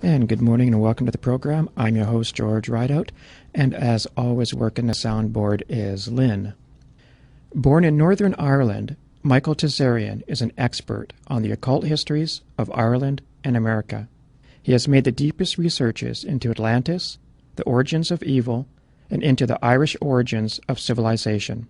And good morning and welcome to the program. I'm your host, George Rideout, and as always, working the soundboard is Lynn. Born in Northern Ireland, Michael Tsarion is an expert on the occult histories of Ireland and America. He has made the deepest researches into Atlantis, the origins of evil, and into the Irish origins of civilization.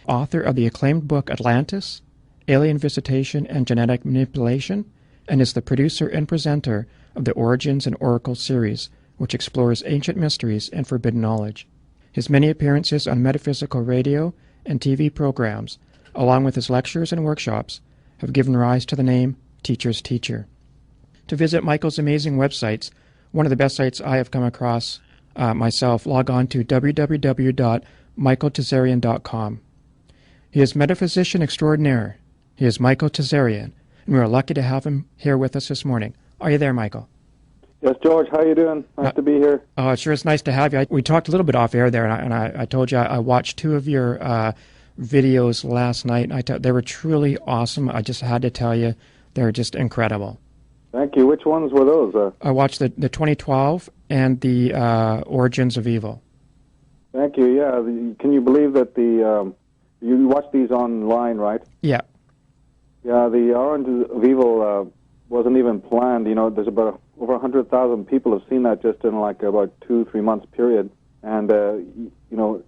Author of the acclaimed book Atlantis, Alien Visitation and Genetic Manipulation, and is the producer and presenter of the Origins and Oracle series, which explores ancient mysteries and forbidden knowledge. His many appearances on metaphysical radio and TV programs, along with his lectures and workshops, have given rise to the name Teacher's Teacher. To visit Michael's amazing websites, one of the best sites I have come across myself, log on to www.michaeltsarion.com. He is metaphysician extraordinaire. He is Michael Tsarion, and we are lucky to have him here with us this morning. Are you there, Michael? Yes, George. How you doing? Nice to be here. Oh, it sure is nice to have you. We talked a little bit off air there, and I told you I watched two of your videos last night. And they were truly awesome. I just had to tell you, they're just incredible. Thank you. Which ones were those? I watched the 2012 and the Origins of Evil. Thank you. Yeah. Can you believe that you watched these online, right? Yeah. Yeah. The Origins of Evil wasn't even planned. You know, there's about over 100,000 people have seen that just in like about 2-3 months period, and you know,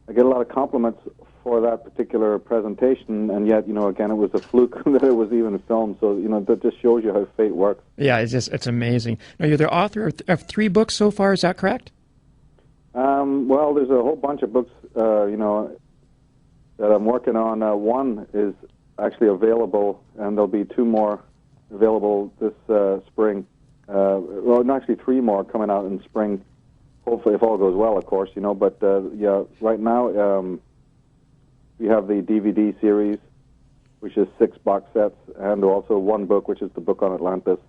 I get a lot of compliments for that particular presentation, and yet, you know, again, it was a fluke that it was even filmed. So, you know, that just shows you how fate works. Yeah, it's amazing. Now, you're the author of 3 books so far. Is that correct? Well, there's a whole bunch of books, you know, that I'm working on. One is actually available, and there'll be 2 more available this spring. Well, actually 3 more coming out in spring. Hopefully, if all goes well, of course, you know. But yeah, right now we have the DVD series, which is 6 box sets, and also 1 book, which is the book on Atlantis.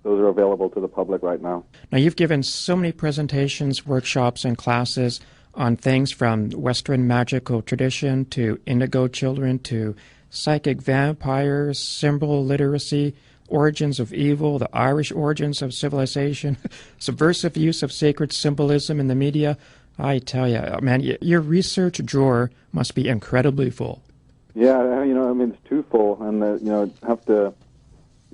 Those are available to the public right now. Now, you've given so many presentations, workshops, and classes on things from Western magical tradition to indigo children to psychic vampires, symbol literacy, origins of evil, the Irish origins of civilization, subversive use of sacred symbolism in the media. I tell you, man, your research drawer must be incredibly full. Yeah, you know, I mean, it's too full, and you know, have to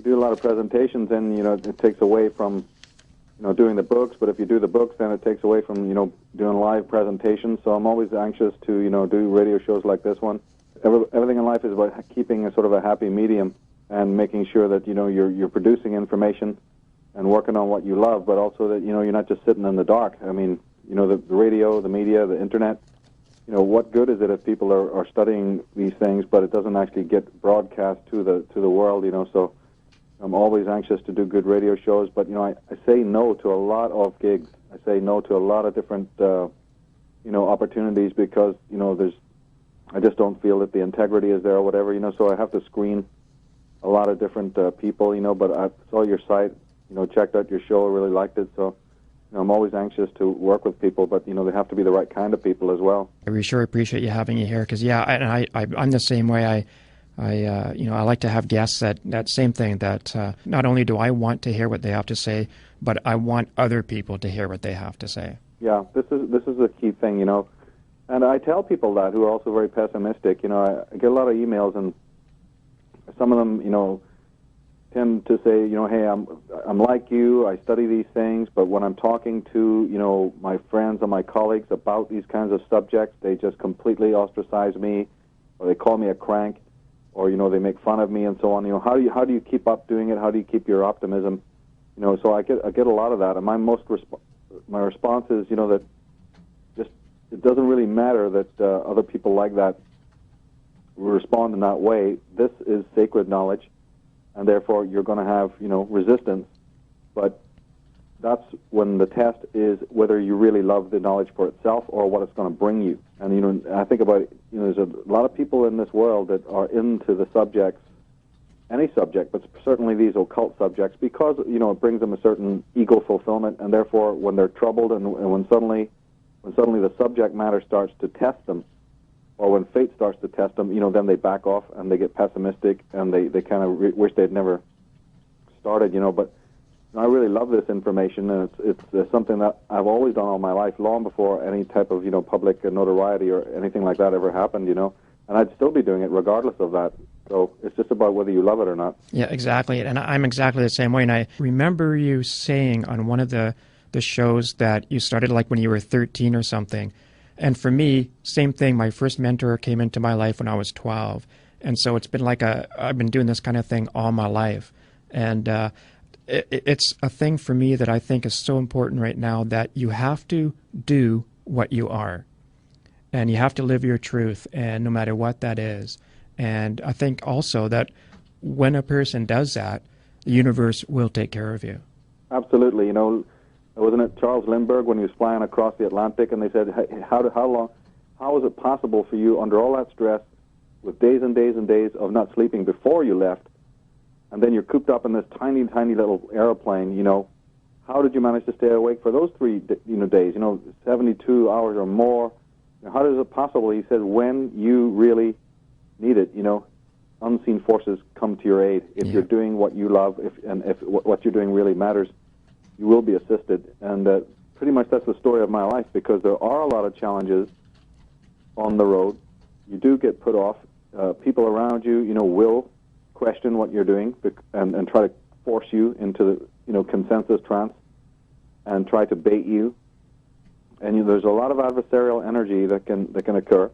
do a lot of presentations, and you know, it takes away from, you know, doing the books. But if you do the books, then it takes away from, you know, doing live presentations. So I'm always anxious to, you know, do radio shows like this one. Everything in life is about keeping a sort of a happy medium and making sure that, you know, you're producing information and working on what you love, but also that, you know, you're not just sitting in the dark. I mean, you know, the radio, the media, the internet, you know, what good is it if people are studying these things, but it doesn't actually get broadcast to the world, you know? So I'm always anxious to do good radio shows, but, you know, I say no to a lot of gigs. I say no to a lot of different, you know, opportunities because, you know, I just don't feel that the integrity is there or whatever, you know, so I have to screen a lot of different people, you know, but I saw your site, you know, checked out your show, really liked it, so, you know, I'm always anxious to work with people, but, you know, they have to be the right kind of people as well. We sure appreciate you having you here, because, yeah, I'm the same way. You know, I like to have guests that same thing, that not only do I want to hear what they have to say, but I want other people to hear what they have to say. Yeah, this is the key thing, you know. And I tell people that who are also very pessimistic. You know, I get a lot of emails, and some of them, you know, tend to say, you know, hey, I'm like you. I study these things, but when I'm talking to, you know, my friends and my colleagues about these kinds of subjects, they just completely ostracize me, or they call me a crank, or, you know, they make fun of me and so on. You know, how do you keep up doing it? How do you keep your optimism? You know, so I get a lot of that, and my response is, you know, that it doesn't really matter that other people like that respond in that way. This is sacred knowledge, and therefore you're going to have, you know, resistance. But that's when the test is whether you really love the knowledge for itself or what it's going to bring you. And, you know, I think about it, you know, there's a lot of people in this world that are into the subjects, any subject, but certainly these occult subjects, because, you know, it brings them a certain ego fulfillment, and therefore when they're troubled and when suddenly the subject matter starts to test them, or when fate starts to test them, you know, then they back off and they get pessimistic and they kind of wish they'd never started, you know. But I really love this information, and it's something that I've always done all my life, long before any type of public notoriety or anything like that ever happened. And I'd still be doing it regardless of that. So it's just about whether you love it or not. Yeah, exactly. And I'm exactly the same way. And I remember you saying on one of the shows that you started like when you were 13 or something. And for me, same thing. My first mentor came into my life when I was 12. And so it's been like I've been doing this kind of thing all my life. And it's a thing for me that I think is so important right now, that you have to do what you are. And you have to live your truth, and no matter what that is. And I think also that when a person does that, the universe will take care of you. Absolutely. Wasn't it Charles Lindbergh when he was flying across the Atlantic, and they said, hey, how is it possible for you, under all that stress, with days and days and days of not sleeping before you left, and then you're cooped up in this tiny, tiny little airplane, how did you manage to stay awake for those 3 days, 72 hours or more? How is it possible? He said, when you really need it, unseen forces come to your aid. If you're doing what you love, if what you're doing really matters, you will be assisted. And pretty much that's the story of my life, because there are a lot of challenges on the road. You do get put off. People around you, will question what you're doing and try to force you into the, consensus trance and try to bait you. And there's a lot of adversarial energy that can occur.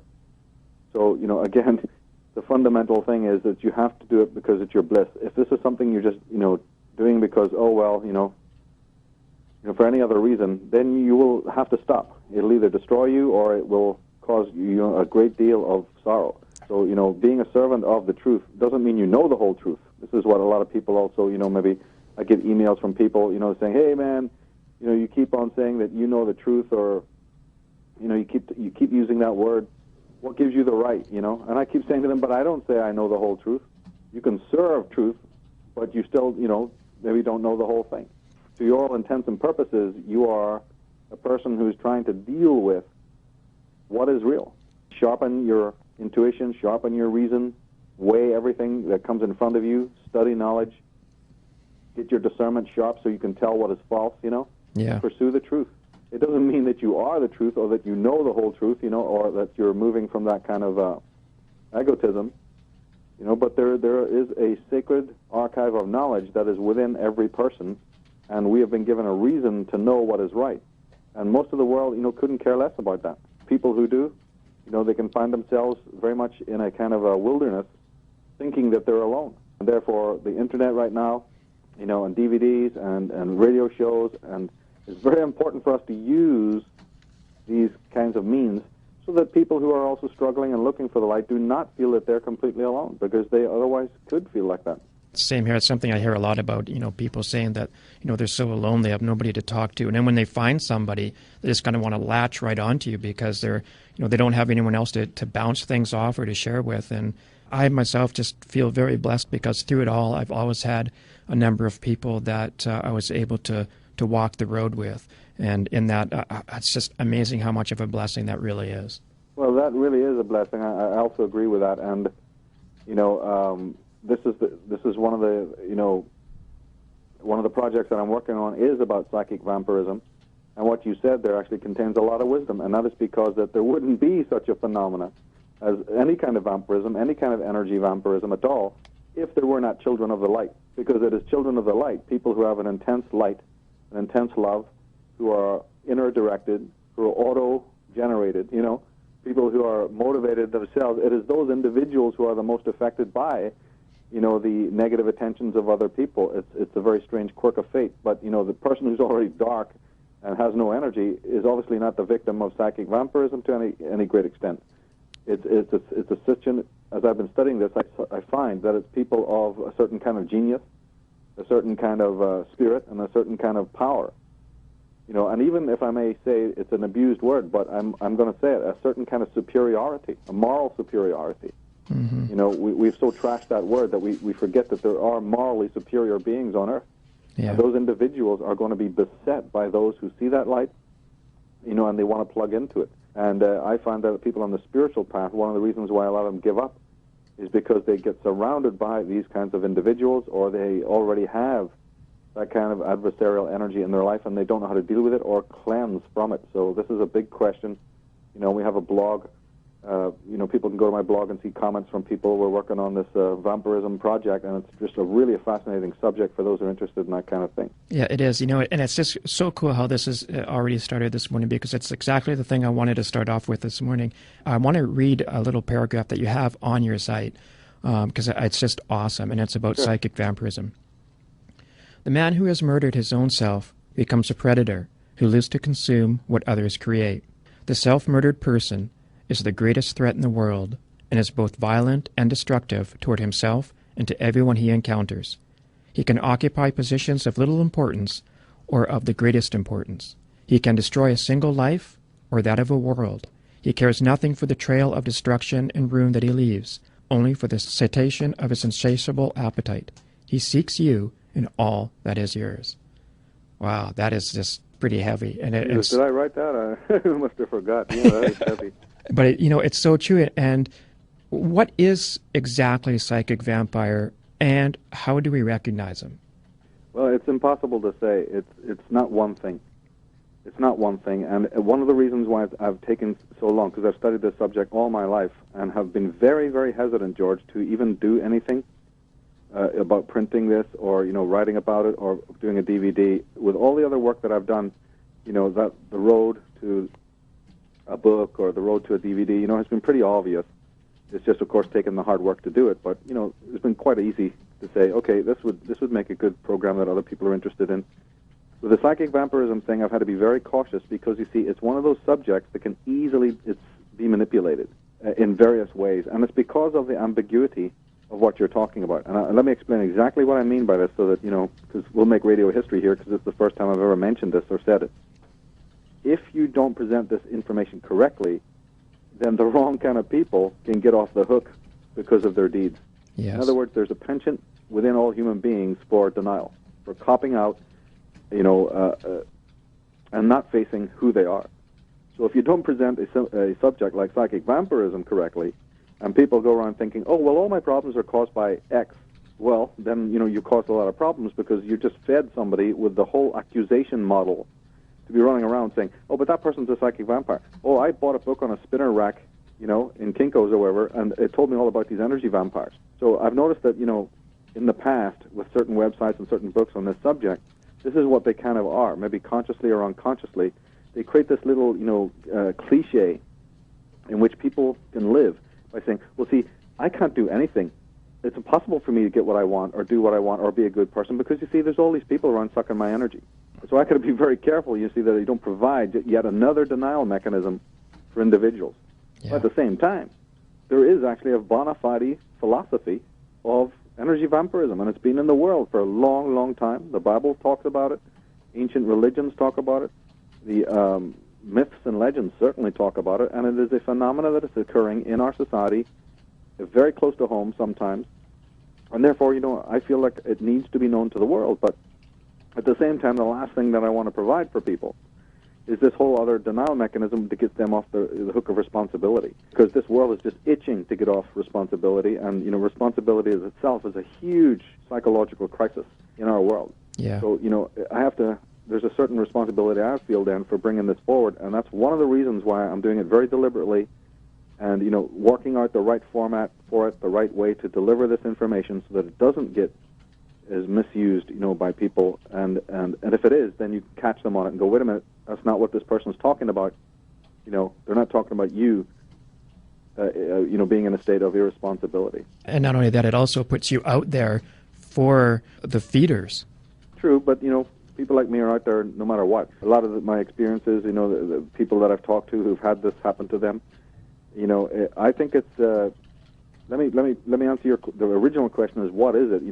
So, again, the fundamental thing is that you have to do it because it's your bliss. If this is something you're just, doing because, for any other reason, then you will have to stop. It'll either destroy you or it will cause you a great deal of sorrow. So, being a servant of the truth doesn't mean you know the whole truth. This is what a lot of people also, maybe I get emails from people, saying, hey, man, you keep on saying that you know the truth, or, you keep using that word. What gives you the right, And I keep saying to them, but I don't say I know the whole truth. You can serve truth, but you still, maybe don't know the whole thing. To all intents and purposes, you are a person who's trying to deal with what is real. Sharpen your intuition, sharpen your reason, weigh everything that comes in front of you, study knowledge, get your discernment sharp so you can tell what is false, Yeah. Pursue the truth. It doesn't mean that you are the truth or that you know the whole truth, or that you're moving from that kind of egotism, but there is a sacred archive of knowledge that is within every person, and we have been given a reason to know what is right. And most of the world, couldn't care less about that. People who do, they can find themselves very much in a kind of a wilderness, thinking that they're alone. And therefore, the internet right now, and DVDs and radio shows, and it's very important for us to use these kinds of means so that people who are also struggling and looking for the light do not feel that they're completely alone, because they otherwise could feel like that. Same here. It's something I hear a lot about, people saying that, they're so alone, they have nobody to talk to. And then when they find somebody, they just kind of want to latch right onto you because they're, they don't have anyone else to bounce things off or to share with. And I myself just feel very blessed because through it all, I've always had a number of people that I was able to walk the road with. And in that, it's just amazing how much of a blessing that really is. Well, that really is a blessing. I also agree with that. And, this is one of the projects that I'm working on is about psychic vampirism, and what you said there actually contains a lot of wisdom, and that is because that there wouldn't be such a phenomena as any kind of vampirism, any kind of energy vampirism at all, if there were not children of the light. Because it is children of the light, people who have an intense light, an intense love, who are inner directed, who are auto-generated, people who are motivated themselves. It is those individuals who are the most affected by the negative attentions of other people. It's a very strange quirk of fate. But, the person who's already dark and has no energy is obviously not the victim of psychic vampirism to any great extent. It's a situation, as I've been studying this, I find that it's people of a certain kind of genius, a certain kind of spirit, and a certain kind of power. And even if I may say it's an abused word, but I'm going to say it, a certain kind of superiority, a moral superiority. Mm-hmm. We've so trashed that word that we forget that there are morally superior beings on earth. Yeah. And those individuals are going to be beset by those who see that light, and they want to plug into it. And I find that people on the spiritual path, one of the reasons why a lot of them give up is because they get surrounded by these kinds of individuals, or they already have that kind of adversarial energy in their life, and they don't know how to deal with it or cleanse from it. So this is a big question. We have a blog. People can go to my blog and see comments from people. We're working on this vampirism project, and it's just a fascinating subject for those who are interested in that kind of thing. Yeah, it is. And it's just so cool how this has already started this morning, because it's exactly the thing I wanted to start off with this morning. I want to read a little paragraph that you have on your site, because it's just awesome, and it's about psychic vampirism. The man who has murdered his own self becomes a predator who lives to consume what others create. The self-murdered person is the greatest threat in the world, and is both violent and destructive toward himself and to everyone he encounters. He can occupy positions of little importance or of the greatest importance. He can destroy a single life or that of a world. He cares nothing for the trail of destruction and ruin that he leaves, only for the satiation of his insatiable appetite. He seeks you in all that is yours. Wow, that is just pretty heavy. And did I write that? I must have forgot. Yeah, that is heavy. But it's so true. And what is exactly psychic vampire, and how do we recognize them? Well, it's impossible to say. It's not one thing. It's not one thing. And one of the reasons why I've taken so long, because I've studied this subject all my life and have been very, very hesitant, George, to even do anything about printing this or, writing about it or doing a DVD. With all the other work that I've done, that the road to a book or the road to a DVD, has been pretty obvious. It's just, of course, taken the hard work to do it. But, it's been quite easy to say, okay, this would make a good program that other people are interested in. With the psychic vampirism thing, I've had to be very cautious because, you see, it's one of those subjects that can easily be manipulated in various ways. And it's because of the ambiguity of what you're talking about. And let me explain exactly what I mean by this so that, because we'll make radio history here, because it's the first time I've ever mentioned this or said it. If you don't present this information correctly, then the wrong kind of people can get off the hook because of their deeds. Yes. In other words, there's a penchant within all human beings for denial, for copping out, and not facing who they are. So if you don't present a subject like psychic vampirism correctly, and people go around thinking, oh, well, all my problems are caused by X, well, then, you caused a lot of problems because you just fed somebody with the whole accusation model to be running around saying, oh, but that person's a psychic vampire. Oh, I bought a book on a spinner rack, in Kinko's or wherever, and it told me all about these energy vampires. So I've noticed that, in the past, with certain websites and certain books on this subject, this is what they kind of are, maybe consciously or unconsciously. They create this little, cliche in which people can live by saying, well, see, I can't do anything. It's impossible for me to get what I want or do what I want or be a good person because, you see, there's all these people around sucking my energy. So I got to be very careful, you see, that you don't provide yet another denial mechanism for individuals. Yeah. But at the same time, there is actually a bona fide philosophy of energy vampirism, and it's been in the world for a long, long time. The Bible talks about it. Ancient religions talk about it. The myths and legends certainly talk about it, and it is a phenomenon that is occurring in our society, very close to home sometimes. And therefore, I feel like it needs to be known to the world, but at the same time, the last thing that I want to provide for people is this whole other denial mechanism that gets them off the hook of responsibility. Because this world is just itching to get off responsibility, and, responsibility as itself is a huge psychological crisis in our world. Yeah. So, there's a certain responsibility I feel then for bringing this forward, and that's one of the reasons why I'm doing it very deliberately and, working out the right format for it, the right way to deliver this information so that it doesn't get is misused, by people, and if it is, then you catch them on it and go, wait a minute, that's not what this person's talking about. They're not talking about you, being in a state of irresponsibility. And not only that, it also puts you out there for the feeders. True, but, people like me are out there no matter what. A lot of my experiences, the people that I've talked to who've had this happen to them, I think it's... Let me answer the original question is what is it?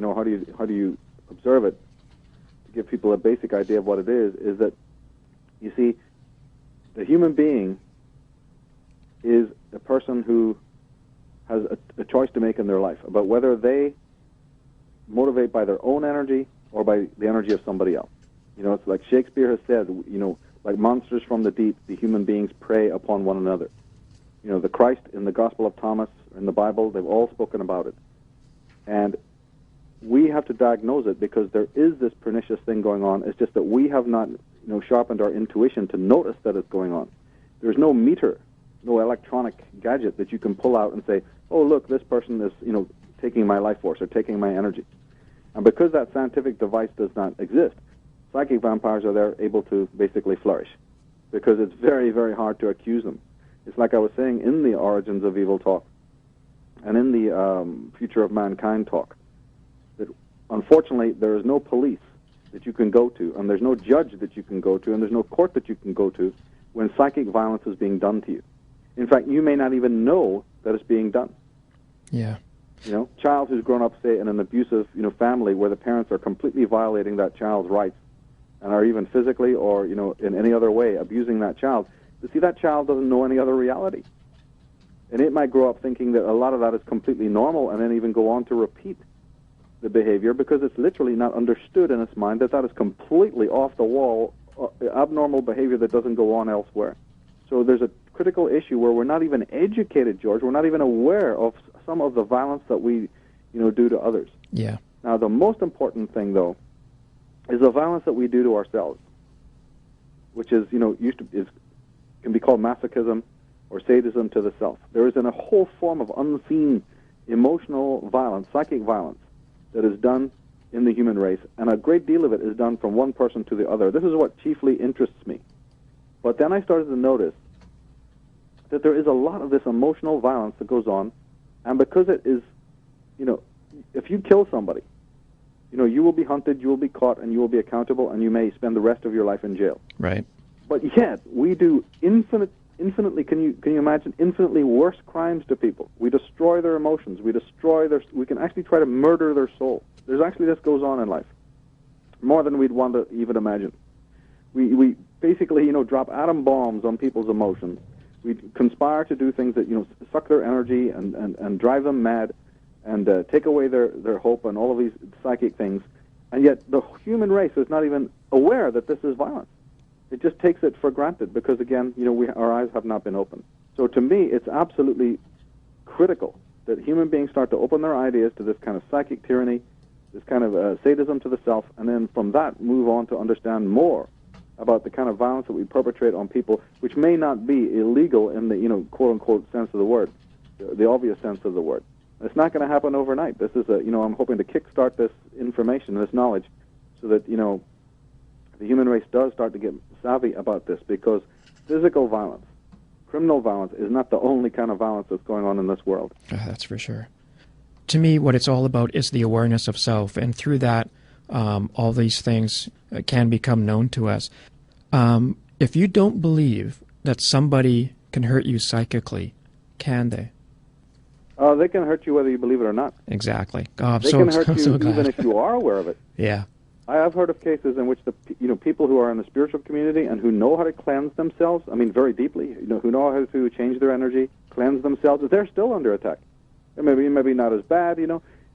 How do you observe it? To give people a basic idea of what it is that, you see, the human being is a person who has a choice to make in their life about whether they motivate by their own energy or by the energy of somebody else. It's like Shakespeare has said, like monsters from the deep, the human beings prey upon one another. The Christ in the Gospel of Thomas, in the Bible, they've all spoken about it. And, we have to diagnose it because there is this pernicious thing going on. It's just that we have not, sharpened our intuition to notice that it's going on. There's no meter, no electronic gadget that you can pull out and say, oh, look, this person is, taking my life force or taking my energy. And because that scientific device does not exist, psychic vampires are there able to basically flourish because it's very, very hard to accuse them. It's like I was saying in the Origins of Evil talk and in the Future of Mankind talk, that unfortunately there is no police that you can go to, and there's no judge that you can go to, and there's no court that you can go to when psychic violence is being done to you. In fact, you may not even know that it's being done. Yeah. Child who's grown up, say, in an abusive, family where the parents are completely violating that child's rights and are even physically or, in any other way abusing that child. You see, that child doesn't know any other reality. And it might grow up thinking that a lot of that is completely normal and then even go on to repeat the behavior because it's literally not understood in its mind that that is completely off the wall, abnormal behavior that doesn't go on elsewhere. So there's a critical issue where we're not even educated, George. We're not even aware of some of the violence that we, do to others. Yeah. Now, the most important thing, though, is the violence that we do to ourselves, which is, can be called masochism or sadism to the self. There is a whole form of unseen emotional violence, psychic violence, that is done in the human race, and a great deal of it is done from one person to the other. This is what chiefly interests me. But then I started to notice that there is a lot of this emotional violence that goes on, and because it is, if you kill somebody, you will be hunted, you will be caught, and you will be accountable, and you may spend the rest of your life in jail. Right. But yet, we do infinitely, can you imagine, infinitely worse crimes to people. We destroy their emotions. We can actually try to murder their soul. There's actually, this goes on in life, more than we'd want to even imagine. We basically, drop atom bombs on people's emotions. We conspire to do things that, suck their energy and drive them mad and take away their hope and all of these psychic things. And yet the human race is not even aware that this is violence. It just takes it for granted because, again, our eyes have not been opened. So to me, it's absolutely critical that human beings start to open their ideas to this kind of psychic tyranny, this kind of sadism to the self, and then from that move on to understand more about the kind of violence that we perpetrate on people, which may not be illegal in the, quote-unquote sense of the word, the obvious sense of the word. It's not going to happen overnight. This is I'm hoping to kickstart this information, this knowledge, so that, the human race does start to get savvy about this, because physical violence, criminal violence, is not the only kind of violence that's going on in this world. That's for sure. To me, what it's all about is the awareness of self, and through that, all these things can become known to us. If you don't believe that somebody can hurt you psychically, can they? They can hurt you whether you believe it or not. Exactly. Oh, they can hurt you even if you are aware of it. Yeah. I have heard of cases in which people who are in the spiritual community and who know how to cleanse themselves, very deeply, who know how to change their energy, cleanse themselves, they're still under attack. Maybe not as bad,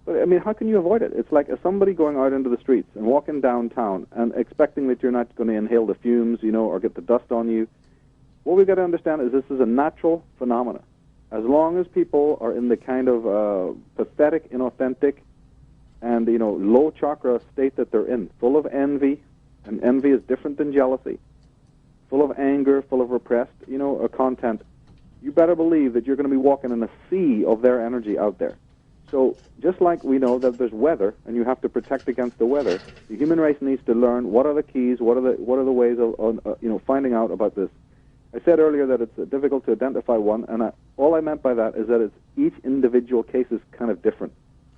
but how can you avoid it? It's like somebody going out into the streets and walking downtown and expecting that you're not going to inhale the fumes, or get the dust on you. What we've got to understand is this is a natural phenomenon. As long as people are in the kind of pathetic, inauthentic, and low chakra state that they're in, full of envy, and envy is different than jealousy, full of anger, full of repressed, content, you better believe that you're going to be walking in a sea of their energy out there. So just like we know that there's weather, and you have to protect against the weather, the human race needs to learn what are the keys, what are the ways of finding out about this. I said earlier that it's difficult to identify one, and all I meant by that is that each individual case is kind of different,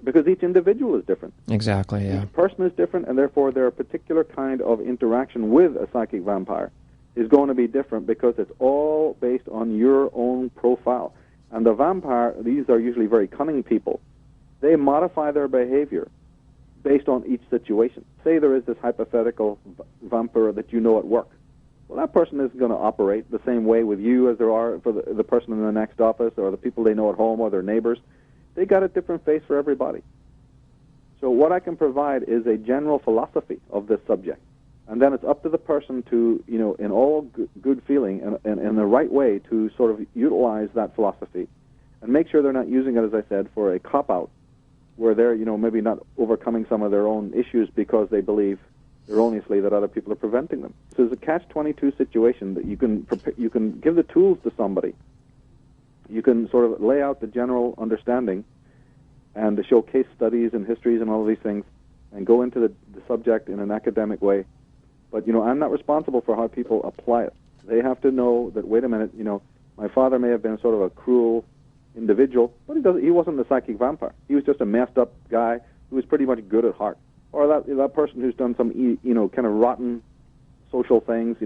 because each individual is different. Exactly, yeah. Each person is different, and therefore their particular kind of interaction with a psychic vampire is going to be different, because it's all based on your own profile. And the vampire, these are usually very cunning people. They modify their behavior based on each situation. Say there is this hypothetical vampire that you know at work. Well, that person isn't going to operate the same way with you as there are for the person in the next office or the people they know at home or their neighbors. They got a different face for everybody. So what I can provide is a general philosophy of this subject. And then it's up to the person to, in all good feeling and in the right way to sort of utilize that philosophy and make sure they're not using it, as I said, for a cop-out where they're, maybe not overcoming some of their own issues because they believe erroneously that other people are preventing them. So it's a catch-22 situation that you can give the tools to somebody. You can sort of lay out the general understanding and to show case studies and histories and all of these things and go into the subject in an academic way. But, I'm not responsible for how people apply it. They have to know that, wait a minute, my father may have been sort of a cruel individual, but he wasn't a psychic vampire. He was just a messed up guy who was pretty much good at heart. Or that person who's done some, kind of rotten social things.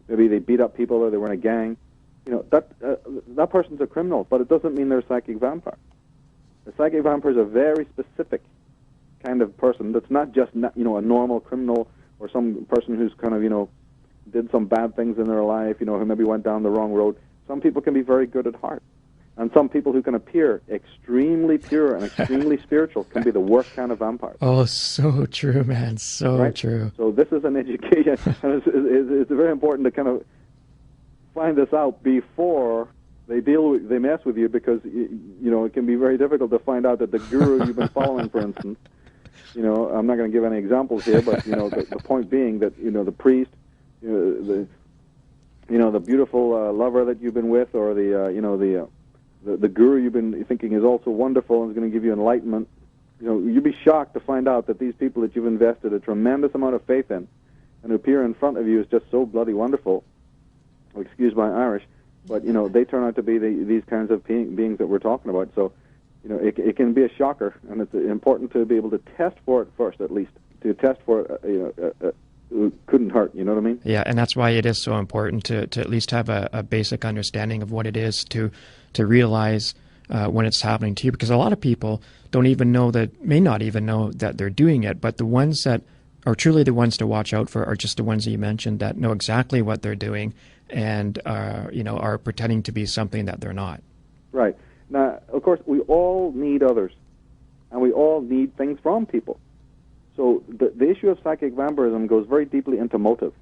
Maybe they beat up people or they were in a gang. That person's a criminal, but it doesn't mean they're a psychic vampire. A psychic vampire is a very specific kind of person that's not just, a normal criminal or some person who's kind of, did some bad things in their life, who maybe went down the wrong road. Some people can be very good at heart. And some people who can appear extremely pure and extremely spiritual can be the worst kind of vampires. Oh, so true, man. So true. So this is an education, and it's very important to kind of find this out before they mess with you, because it can be very difficult to find out that the guru you've been following, for instance, I'm not going to give any examples here, but the point being that the priest, the beautiful lover that you've been with, or the guru you've been thinking is also wonderful and is going to give you enlightenment. You'd be shocked to find out that these people that you've invested a tremendous amount of faith in and who appear in front of you is just so bloody wonderful. Excuse my Irish, but they turn out to be these kinds of beings that we're talking about. So, it can be a shocker, and it's important to be able to test for it first, at least to test for it. Couldn't hurt, you know what I mean? Yeah, and that's why it is so important to at least have a basic understanding of what it is to realize when it's happening to you, because a lot of people may not even know that they're doing it, but the ones that are truly the ones to watch out for are just the ones that you mentioned that know exactly what they're doing and are pretending to be something that they're not. Right. Now, of course, we all need others, and we all need things from people. So the issue of psychic vampirism goes very deeply into motive.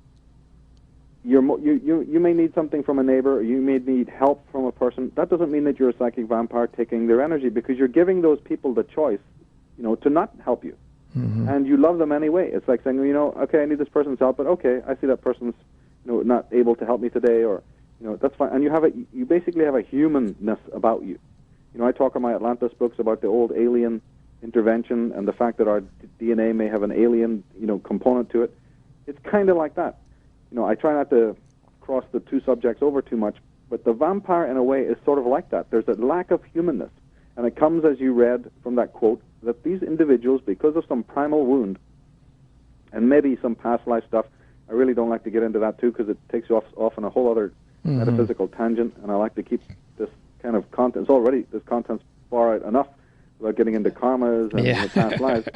You may need something from a neighbor, or you may need help from a person. That doesn't mean that you're a psychic vampire taking their energy, because you're giving those people the choice, to not help you. Mm-hmm. And you love them anyway. It's like saying, okay, I need this person's help, but okay, I see that person's, not able to help me today, or, that's fine. And you basically have a humanness about you. I talk in my Atlantis books about the old alien intervention and the fact that our DNA may have an alien, component to it. It's kind of like that. I try not to cross the two subjects over too much, but the vampire, in a way, is sort of like that. There's a lack of humanness, and it comes, as you read from that quote, that these individuals, because of some primal wound, and maybe some past life stuff, I really don't like to get into that too, because it takes you off on a whole other metaphysical tangent, and I like to keep this kind of content. This content's far out enough without getting into karmas and past lives.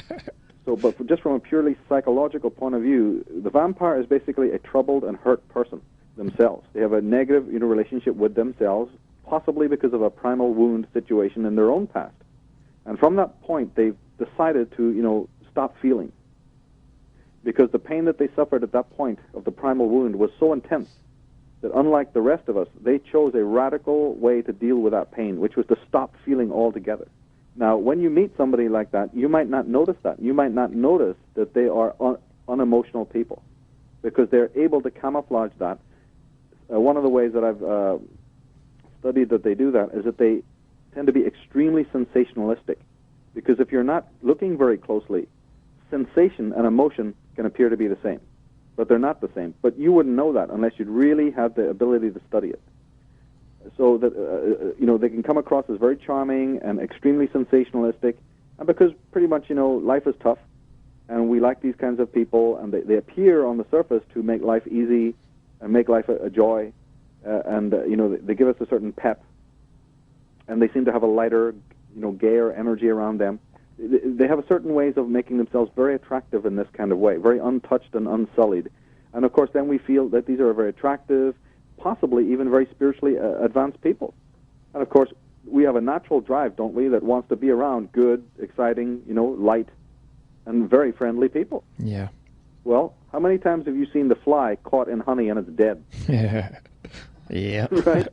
So, but just from a purely psychological point of view, the vampire is basically a troubled and hurt person themselves. They have a negative, relationship with themselves, possibly because of a primal wound situation in their own past. And from that point, they've decided to, stop feeling. Because the pain that they suffered at that point of the primal wound was so intense that, unlike the rest of us, they chose a radical way to deal with that pain, which was to stop feeling altogether. Now, when you meet somebody like that, you might not notice that. You might not notice that they are unemotional people, because they're able to camouflage that. One of the ways that I've studied that they do that is that they tend to be extremely sensationalistic, because if you're not looking very closely, sensation and emotion can appear to be the same, but they're not the same. But you wouldn't know that unless you'd really have the ability to study it. So that, they can come across as very charming and extremely sensationalistic, and because pretty much, life is tough, and we like these kinds of people, and they appear on the surface to make life easy and make life a joy, and, they give us a certain pep, and they seem to have a lighter, gayer energy around them. They have certain ways of making themselves very attractive in this kind of way, very untouched and unsullied. And, of course, then we feel that these are very attractive, possibly even very spiritually advanced people. And, of course, we have a natural drive, don't we, that wants to be around good, exciting, light, and very friendly people. Yeah. Well, how many times have you seen the fly caught in honey and it's dead? Yeah. Right?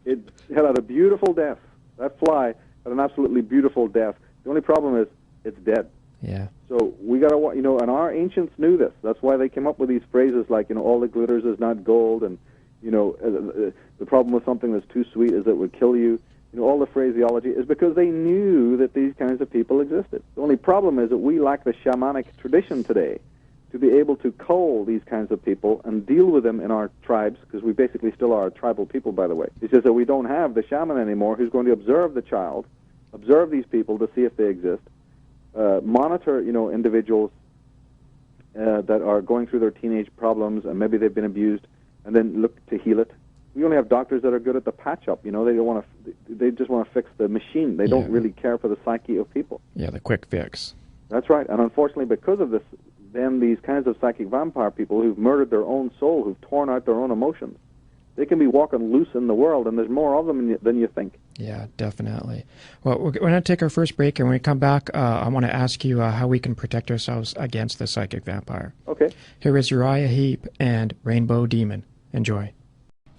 It had a beautiful death. That fly had an absolutely beautiful death. The only problem is it's dead. Yeah. So we got to, and our ancients knew this. That's why they came up with these phrases like, all that glitters is not gold, and, the problem with something that's too sweet is it would kill you. All the phraseology is because they knew that these kinds of people existed. The only problem is that we lack the shamanic tradition today to be able to cull these kinds of people and deal with them in our tribes, because we basically still are a tribal people, by the way. It's just that we don't have the shaman anymore who's going to observe the child, observe these people to see if they exist, monitor, individuals that are going through their teenage problems and maybe they've been abused, and then look to heal it. We only have doctors that are good at the patch-up. They don't want to. They just want to fix the machine. They don't really care for the psyche of people. Yeah, the quick fix. That's right. And unfortunately, because of this, then these kinds of psychic vampire people who've murdered their own soul, who've torn out their own emotions, they can be walking loose in the world, and there's more of them than you think. Yeah, definitely. Well, we're going to take our first break, and when we come back, I want to ask you how we can protect ourselves against the psychic vampire. Okay. Here is Uriah Heep and Rainbow Demon. Enjoy.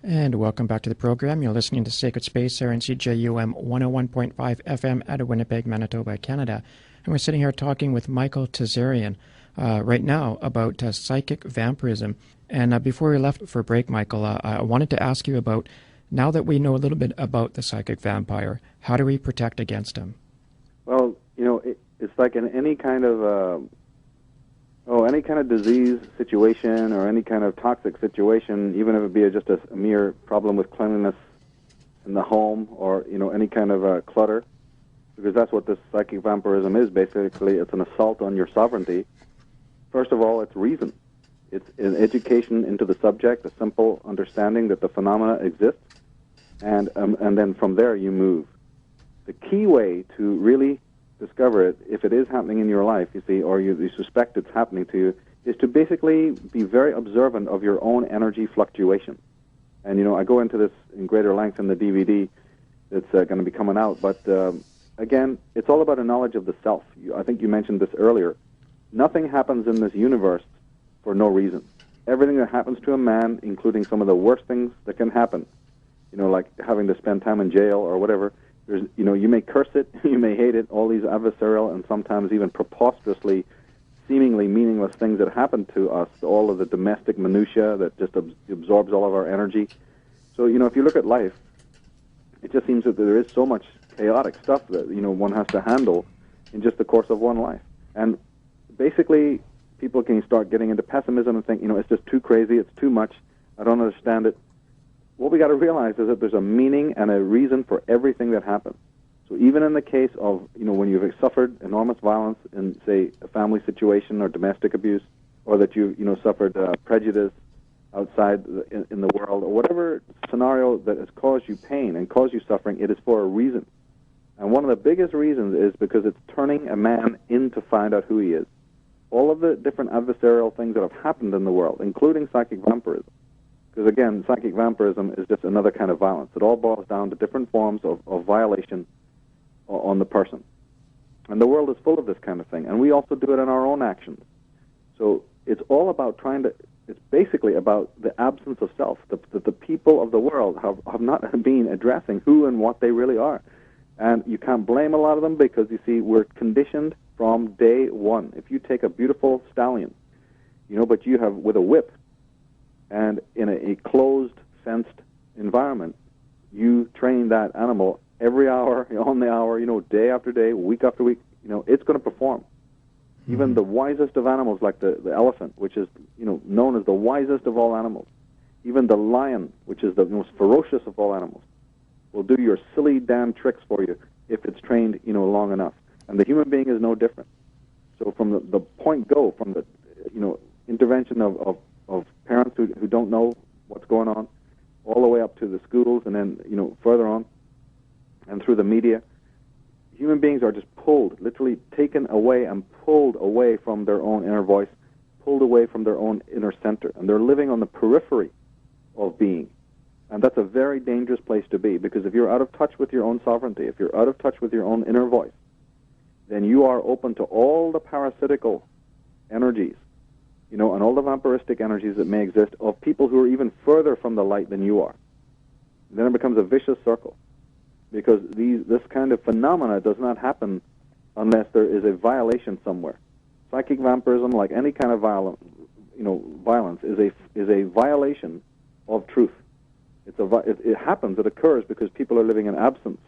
And welcome back to the program. You're listening to Sacred Space here on CJUM 101.5 FM out of Winnipeg, Manitoba, Canada. And we're sitting here talking with Michael Tsarion right now about psychic vampirism. And before we left for break, Michael, I wanted to ask you about, now that we know a little bit about the psychic vampire, how do we protect against him? Well, it's like in any kind of disease situation or any kind of toxic situation, even if it be just a mere problem with cleanliness in the home or, any kind of clutter, because that's what this psychic vampirism is. Basically, it's an assault on your sovereignty. First of all, it's reason. It's an education into the subject, a simple understanding that the phenomena exists, and then from there you move. The key way to really discover it, if it is happening in your life, you see, or you suspect it's happening to you, is to basically be very observant of your own energy fluctuation. And, I go into this in greater length in the DVD that's going to be coming out, but again, it's all about a knowledge of the self. I think you mentioned this earlier. Nothing happens in this universe for no reason. Everything that happens to a man, including some of the worst things that can happen, like having to spend time in jail or whatever, there's, you may curse it, you may hate it, all these adversarial and sometimes even preposterously, seemingly meaningless things that happen to us, all of the domestic minutiae that just absorbs all of our energy. So, if you look at life, it just seems that there is so much chaotic stuff that, one has to handle in just the course of one life. And basically, people can start getting into pessimism and think, it's just too crazy, it's too much, I don't understand it. What we got to realize is that there's a meaning and a reason for everything that happens. So even in the case of, when you've suffered enormous violence in, say, a family situation or domestic abuse, or that you suffered prejudice outside in the world, or whatever scenario that has caused you pain and caused you suffering, it is for a reason. And one of the biggest reasons is because it's turning a man in to find out who he is. All of the different adversarial things that have happened in the world, including psychic vampirism. Because again, psychic vampirism is just another kind of violence. It all boils down to different forms of violation on the person. And the world is full of this kind of thing. And we also do it in our own actions. So it's all about it's basically about the absence of self. The people of the world have not been addressing who and what they really are. And you can't blame a lot of them because, you see, we're conditioned from day one. If you take a beautiful stallion, but you have with a whip, and in a closed, fenced environment, you train that animal every hour, on the hour, day after day, week after week, it's going to perform. Mm-hmm. Even the wisest of animals, like the elephant, which is, known as the wisest of all animals, even the lion, which is the most ferocious of all animals, will do your silly damn tricks for you if it's trained, long enough. And the human being is no different. So from the point go, from the, intervention of parents who don't know what's going on, all the way up to the schools, and then, further on, and through the media, human beings are just pulled, literally taken away and pulled away from their own inner voice, pulled away from their own inner center, and they're living on the periphery of being. And that's a very dangerous place to be, because if you're out of touch with your own sovereignty, if you're out of touch with your own inner voice, then you are open to all the parasitical energies, and all the vampiristic energies that may exist of people who are even further from the light than you are. And then it becomes a vicious circle, because this kind of phenomena does not happen unless there is a violation somewhere. Psychic vampirism, like any kind of violence, is a violation of truth. It happens. It occurs because people are living in absence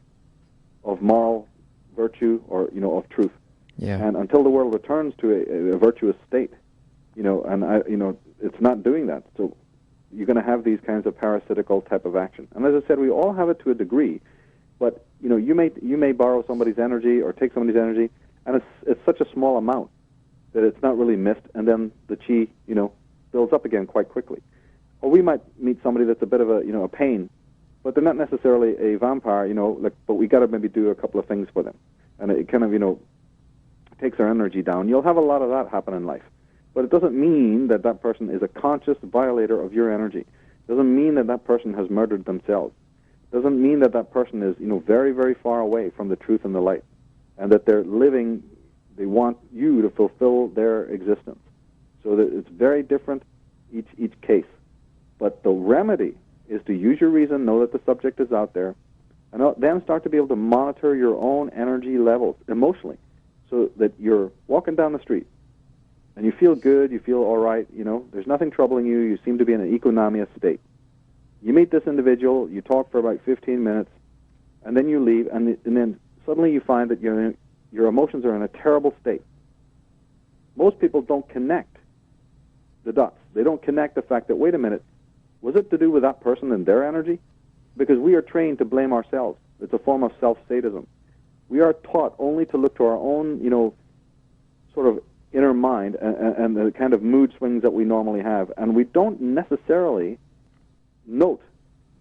of moral virtue or of truth. Yeah. And until the world returns to a virtuous state, it's not doing that. So you're going to have these kinds of parasitical type of action. And as I said, we all have it to a degree. But you may borrow somebody's energy or take somebody's energy, and it's such a small amount that it's not really missed, and then the chi builds up again quite quickly. Or we might meet somebody that's a bit of a pain, but they're not necessarily a vampire, but we got to maybe do a couple of things for them, and it kind of takes their energy down. You'll have a lot of that happen in life, but it doesn't mean that that person is a conscious violator of your energy. It doesn't mean that that person has murdered themselves. It doesn't mean that that person is very, very far away from the truth and the light, and that they're living. They want you to fulfill their existence. So that it's very different each case. But the remedy is to use your reason, know that the subject is out there, and then start to be able to monitor your own energy levels emotionally, so that you're walking down the street and you feel good, you feel all right, there's nothing troubling you, you seem to be in an equanimous state. You meet this individual, you talk for about 15 minutes, and then you leave, and then suddenly you find that your emotions are in a terrible state. Most people don't connect the dots. They don't connect the fact that, wait a minute, was it to do with that person and their energy? Because we are trained to blame ourselves. It's a form of self-sadism. We are taught only to look to our own, sort of inner mind and the kind of mood swings that we normally have. And we don't necessarily note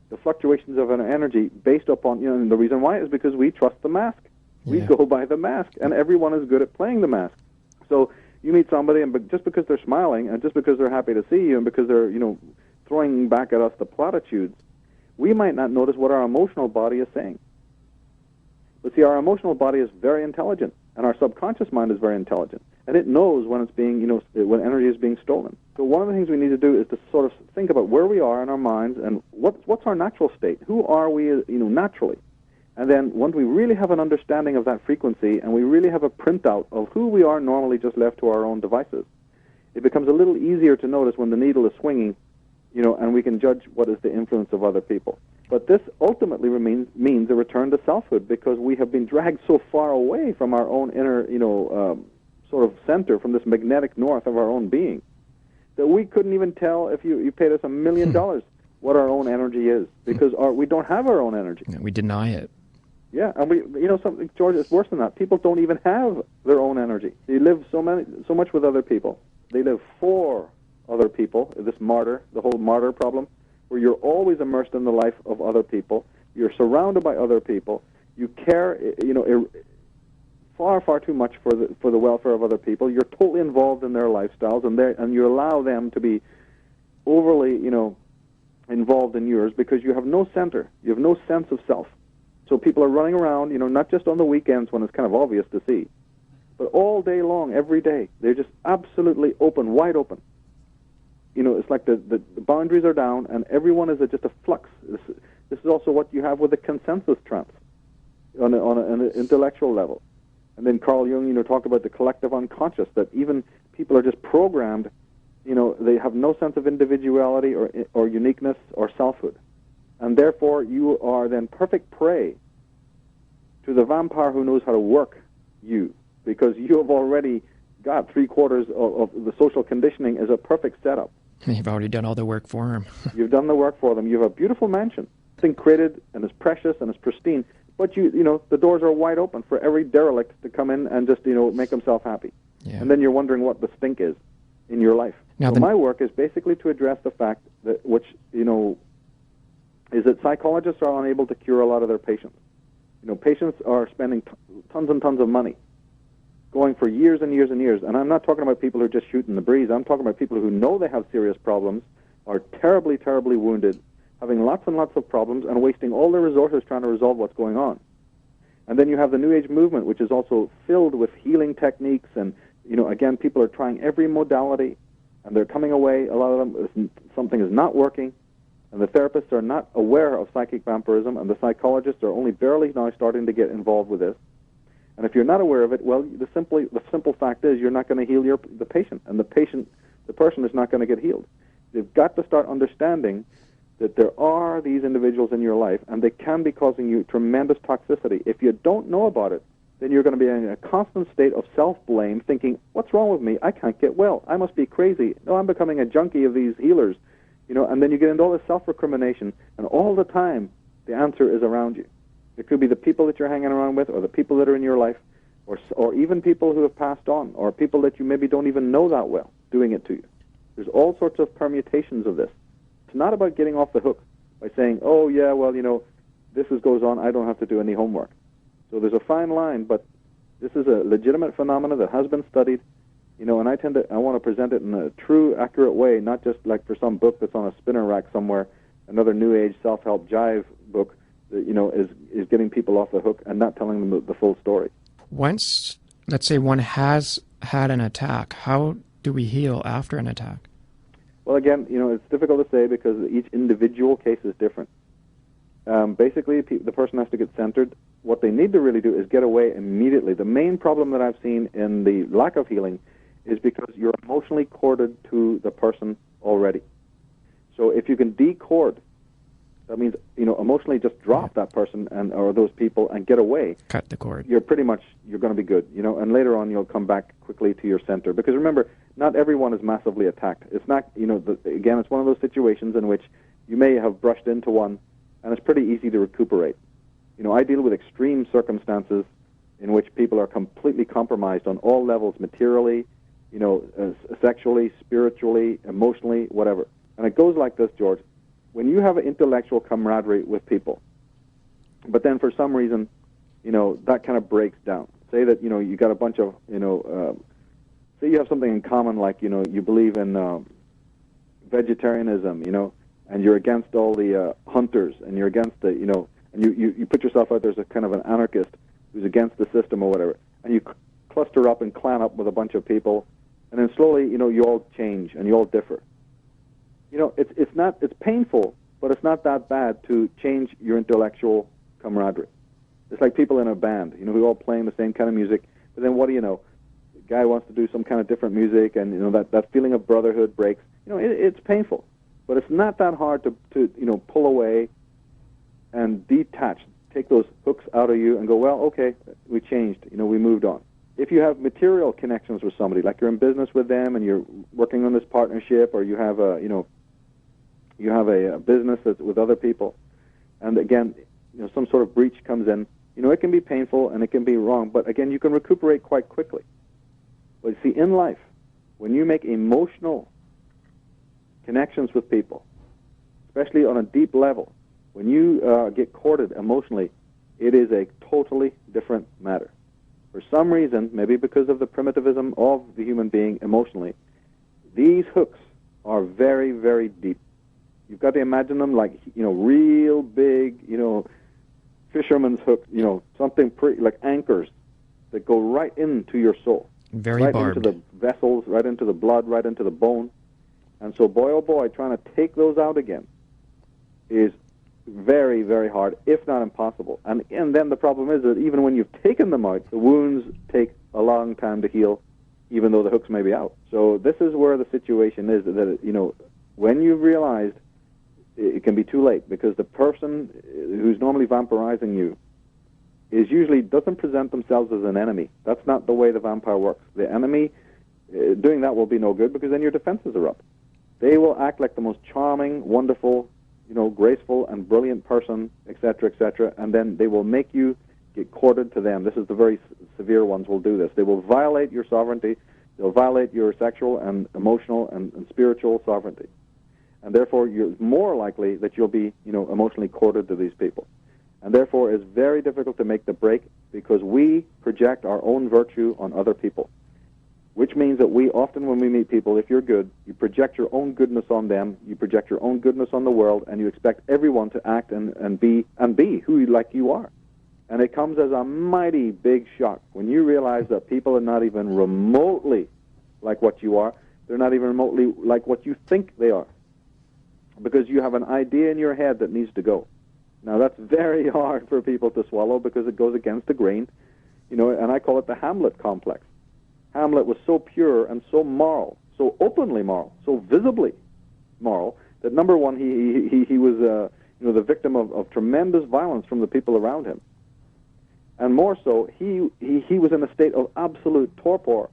the fluctuations of an energy based upon, and the reason why is because we trust the mask. We go by the mask, and everyone is good at playing the mask. So you meet somebody, and just because they're smiling, and just because they're happy to see you, and because they're, throwing back at us the platitudes, we might not notice what our emotional body is saying. But see, our emotional body is very intelligent, and our subconscious mind is very intelligent, and it knows when it's being, when energy is being stolen. So one of the things we need to do is to sort of think about where we are in our minds, and what's our natural state? Who are we, naturally? And then once we really have an understanding of that frequency, and we really have a printout of who we are normally just left to our own devices, it becomes a little easier to notice when the needle is swinging, and we can judge what is the influence of other people. But this ultimately means a return to selfhood, because we have been dragged so far away from our own inner, sort of center, from this magnetic north of our own being, that we couldn't even tell if you paid us $1 million what our own energy is, because we don't have our own energy. We deny it. Yeah, and something, George, it's worse than that. People don't even have their own energy. They live so much with other people. They live for other people. The whole martyr problem, where you're always immersed in the life of other people. You're surrounded by other people. You care, far, far too much for the welfare of other people. You're totally involved in their lifestyles, and you allow them to be overly, involved in yours, because you have no center. You have no sense of self. So people are running around, not just on the weekends when it's kind of obvious to see, but all day long, every day. They're just absolutely open, wide open. It's like the boundaries are down, and everyone is just a flux. This is also what you have with the consensus trance on an intellectual level. And then Carl Jung, talked about the collective unconscious, that even people are just programmed, they have no sense of individuality or uniqueness or selfhood. And therefore, you are then perfect prey to the vampire who knows how to work you, because you have already got 3/4 of the social conditioning as a perfect setup. You've already done all the work for them. You've done the work for them. You have a beautiful mansion. It's been created, and it's precious, and it's pristine. But the doors are wide open for every derelict to come in and just, make himself happy. Yeah. And then you're wondering what the stink is in your life. Now, so my work is basically to address the fact that, is that psychologists are unable to cure a lot of their patients. Patients are spending tons and tons of money, going for years and years and years. And I'm not talking about people who are just shooting the breeze. I'm talking about people who know they have serious problems, are terribly, terribly wounded, having lots and lots of problems, and wasting all their resources trying to resolve what's going on. And then you have the New Age movement, which is also filled with healing techniques. And, again, people are trying every modality, and they're coming away. A lot of them, something is not working. And the therapists are not aware of psychic vampirism, and the psychologists are only barely now starting to get involved with this. And if you're not aware of it, well, the simple fact is you're not going to heal the patient, and the person is not going to get healed. You've got to start understanding that there are these individuals in your life, and they can be causing you tremendous toxicity. If you don't know about it, then you're going to be in a constant state of self-blame, thinking, what's wrong with me? I can't get well. I must be crazy. No, I'm becoming a junkie of these healers. And then you get into all this self-recrimination, and all the time the answer is around you. It could be the people that you're hanging around with, or the people that are in your life, or even people who have passed on, or people that you maybe don't even know that well doing it to you. There's all sorts of permutations of this. It's not about getting off the hook by saying, oh, yeah, well, this goes on, I don't have to do any homework. So there's a fine line, but this is a legitimate phenomenon that has been studied, and I want to present it in a true, accurate way, not just like for some book that's on a spinner rack somewhere, another New Age self-help jive book that, is getting people off the hook and not telling them the full story. Once, let's say one has had an attack, how do we heal after an attack? Well, again, it's difficult to say because each individual case is different. Basically, the person has to get centered. What they need to really do is get away immediately. The main problem that I've seen in the lack of healing is because you're emotionally corded to the person already. So if you can decord, that means, emotionally just drop that person or those people and get away. Cut the cord. You're going to be good, and later on you'll come back quickly to your center. Because remember, not everyone is massively attacked. It's not, again, it's one of those situations in which you may have brushed into one, and it's pretty easy to recuperate. I deal with extreme circumstances in which people are completely compromised on all levels, materially, sexually, spiritually, emotionally, whatever. And it goes like this, George. When you have an intellectual camaraderie with people, but then for some reason, that kind of breaks down. Say that, you got a bunch of, say you have something in common, like, you believe in vegetarianism, and you're against all the hunters, and you're against the, and you put yourself out there as a kind of an anarchist who's against the system or whatever, and you cluster up and clan up with a bunch of people, and then slowly, you all change and you all differ. It's painful, but it's not that bad to change your intellectual camaraderie. It's like people in a band, who are all playing the same kind of music, but then what do you know? The guy wants to do some kind of different music, and that feeling of brotherhood breaks. It's painful, but it's not that hard to pull away and detach, take those hooks out of you and go, well, okay, we changed, we moved on. If you have material connections with somebody, like you're in business with them and you're working on this partnership, or you have a business that's with other people, and again, some sort of breach comes in, it can be painful and it can be wrong, but again, you can recuperate quite quickly. But see, in life, when you make emotional connections with people, especially on a deep level, when you get courted emotionally, it is a totally different matter. For some reason, maybe because of the primitivism of the human being emotionally, these hooks are very, very deep. You've got to imagine them like, real big, fisherman's hook, something pretty like anchors that go right into your soul. Very right barbed. Into the vessels, right into the blood, right into the bone. And so, boy, oh boy, trying to take those out again is very, very hard, if not impossible. And then the problem is that even when you've taken them out, the wounds take a long time to heal, even though the hooks may be out. So this is where the situation is, that, when you've realized, it can be too late, because the person who's normally vampirizing you usually doesn't present themselves as an enemy. That's not the way the vampire works. The enemy, doing that will be no good, because then your defenses are up. They will act like the most charming, wonderful, graceful and brilliant person, etc., and then they will make you get courted to them. This is the very severe ones will do this. They will violate your sovereignty. They'll violate your sexual and emotional and spiritual sovereignty. And therefore, you're more likely that you'll be, emotionally courted to these people. And therefore, it's very difficult to make the break, because we project our own virtue on other people. Which means that we often, when we meet people, if you're good, you project your own goodness on them, you project your own goodness on the world, and you expect everyone to act and be who you are. And it comes as a mighty big shock when you realize that people are not even remotely like what you are. They're not even remotely like what you think they are, because you have an idea in your head that needs to go. Now, that's very hard for people to swallow, because it goes against the grain. and I call it the Hamlet complex. Hamlet was so pure and so moral, so openly moral, so visibly moral, that number one, he was the victim of tremendous violence from the people around him. And more so, he was in a state of absolute torpor,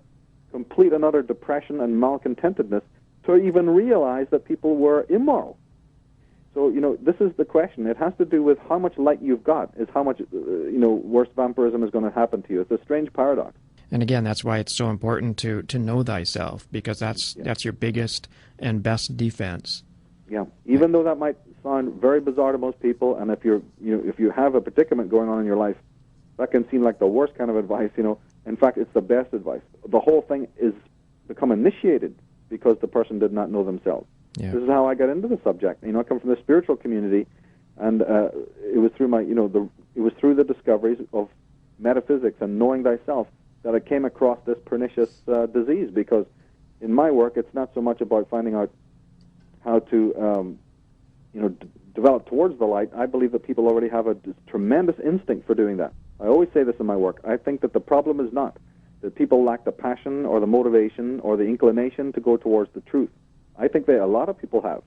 complete and utter depression and malcontentedness, to even realize that people were immoral. So, this is the question. It has to do with how much light you've got, is how much, worse vampirism is going to happen to you. It's a strange paradox. And again, that's why it's so important to know thyself, because that's your biggest and best defense. Yeah. Even though that might sound very bizarre to most people, and if you have a predicament going on in your life, that can seem like the worst kind of advice, In fact, it's the best advice. The whole thing is become initiated because the person did not know themselves. Yeah. This is how I got into the subject. I come from the spiritual community, and it was through it was through the discoveries of metaphysics and knowing thyself that I came across this pernicious disease. Because in my work, it's not so much about finding out how to, develop towards the light. I believe that people already have a tremendous instinct for doing that. I always say this in my work. I think that the problem is not that people lack the passion or the motivation or the inclination to go towards the truth. I think that a lot of people have.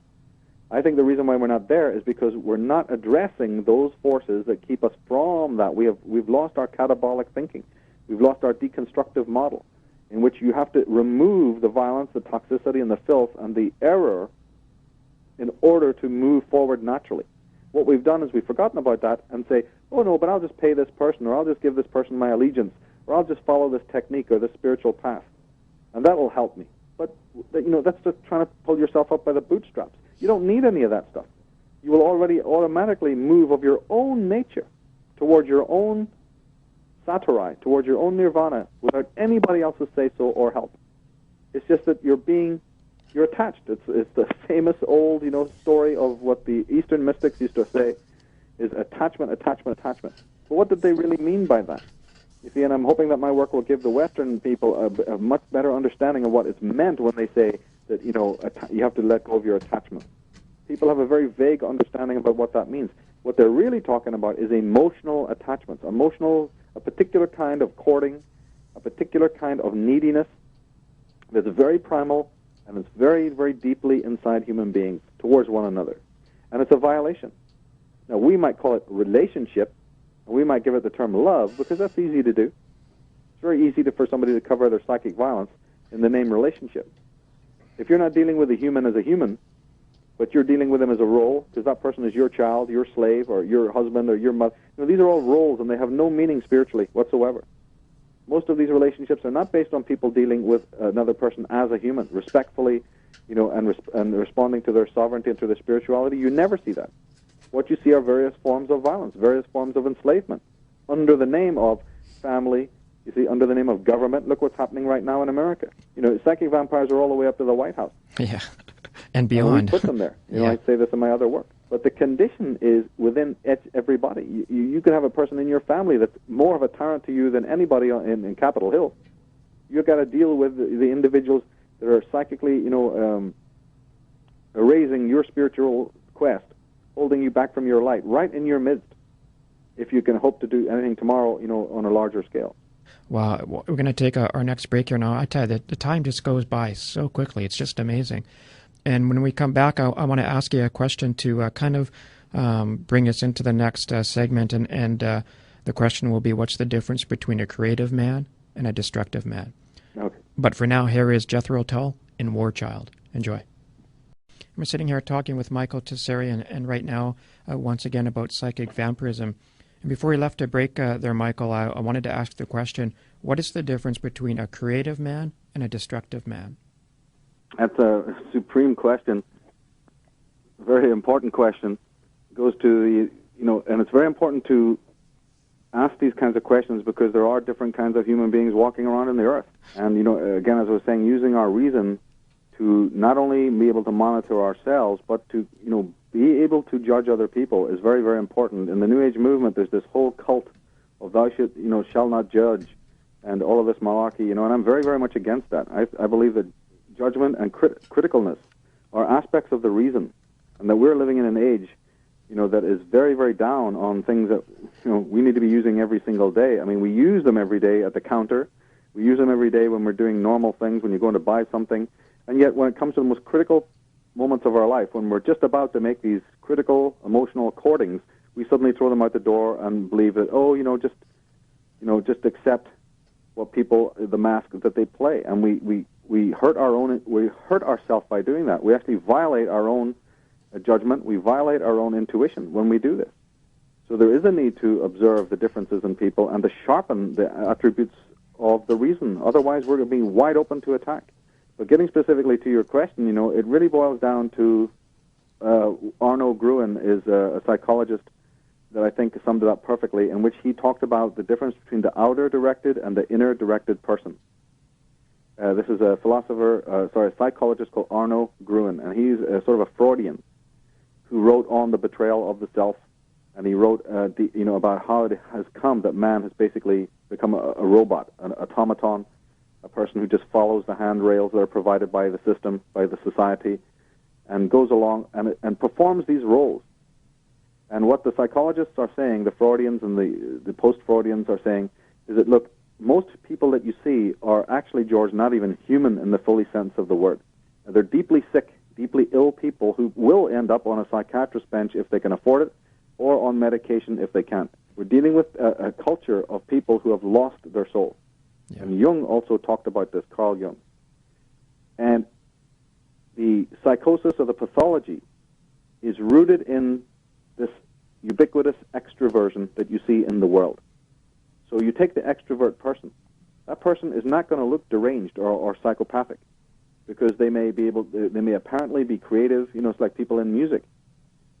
I think the reason why we're not there is because we're not addressing those forces that keep us from that. We've lost our catabolic thinking. We've lost our deconstructive model, in which you have to remove the violence, the toxicity, and the filth, and the error in order to move forward naturally. What we've done is we've forgotten about that and say, oh no, but I'll just pay this person, or I'll just give this person my allegiance, or I'll just follow this technique or this spiritual path, and that will help me. But, that's just trying to pull yourself up by the bootstraps. You don't need any of that stuff. You will already automatically move of your own nature towards your own satori, towards your own nirvana, without anybody else's say-so or help. It's just that you're attached. It's the famous old, story of what the Eastern mystics used to say is attachment, attachment, attachment. But what did they really mean by that? You see, and I'm hoping that my work will give the Western people a much better understanding of what it's meant when they say that, you have to let go of your attachment. People have a very vague understanding about what that means. What they're really talking about is emotional attachments, a particular kind of courting, a particular kind of neediness that's very primal, and it's very, very deeply inside human beings towards one another. And it's a violation. Now, we might call it relationship, and we might give it the term love, because that's easy to do. It's very easy for somebody to cover their psychic violence in the name relationship. If you're not dealing with a human as a human, but you're dealing with them as a role, because that person is your child, your slave, or your husband, or your mother. These are all roles, and they have no meaning spiritually whatsoever. Most of these relationships are not based on people dealing with another person as a human, respectfully, and responding to their sovereignty and to their spirituality. You never see that. What you see are various forms of violence, various forms of enslavement, under the name of family, you see, under the name of government. Look what's happening right now in America. Psychic vampires are all the way up to the White House. Yeah, and beyond. And we put them there. I say this in my other work. But the condition is within everybody. You could have a person in your family that's more of a tyrant to you than anybody in Capitol Hill. You've got to deal with the individuals that are psychically, erasing your spiritual quest, holding you back from your light, right in your midst, if you can hope to do anything tomorrow, on a larger scale. Wow, we're going to take our next break here now. I tell you, the time just goes by so quickly. It's just amazing. And when we come back, I want to ask you a question to kind of bring us into the next segment. And the question will be, what's the difference between a creative man and a destructive man? Okay. But for now, here is Jethro Tull in War Child. Enjoy. We're sitting here talking with Michael Tsarion, and right now, once again, about psychic vampirism. And before we left to break there, Michael, I wanted to ask the question, what is the difference between a creative man and a destructive man? That's a supreme question, very important question. It goes to and it's very important to ask these kinds of questions because there are different kinds of human beings walking around in the earth. And, again, as I was saying, using our reason to not only be able to monitor ourselves, but to, be able to judge other people is very, very important. In the New Age movement, there's this whole cult of thou shall not judge, and all of this malarkey, and I'm very, very much against that. I believe that judgment and criticalness are aspects of the reason, and that we're living in an age that is very, very down on things that, we need to be using every single day. I mean, we use them every day at the counter. We use them every day when we're doing normal things, when you're going to buy something. And yet, when it comes to the most critical moments of our life, when we're just about to make these critical emotional accordings, we suddenly throw them out the door and believe that, just accept what people, the mask that they play. And we hurt ourselves by doing that. We actually violate our own judgment. We violate our own intuition when we do this. So there is a need to observe the differences in people and to sharpen the attributes of the reason. Otherwise, we're going to be wide open to attack. But getting specifically to your question, it really boils down to Arno Gruen is a psychologist that I think summed it up perfectly, in which he talked about the difference between the outer-directed and the inner-directed person. This is a psychologist called Arno Gruen, and he's sort of a Freudian who wrote on the betrayal of the self, and he wrote about how it has come that man has basically become a robot, an automaton, a person who just follows the handrails that are provided by the system, by the society, and goes along and performs these roles. And what the psychologists are saying, the Freudians and the post-Freudians are saying, is that, look, most people that you see are actually, George, not even human in the fully sense of the word. They're deeply sick, deeply ill people who will end up on a psychiatrist's bench if they can afford it, or on medication if they can't. We're dealing with a culture of people who have lost their soul. Yeah. And Jung also talked about this, Carl Jung. And the psychosis of the pathology is rooted in this ubiquitous extroversion that you see in the world. So you take the extrovert person. That person is not going to look deranged or psychopathic, because they may apparently be creative. It's like people in music.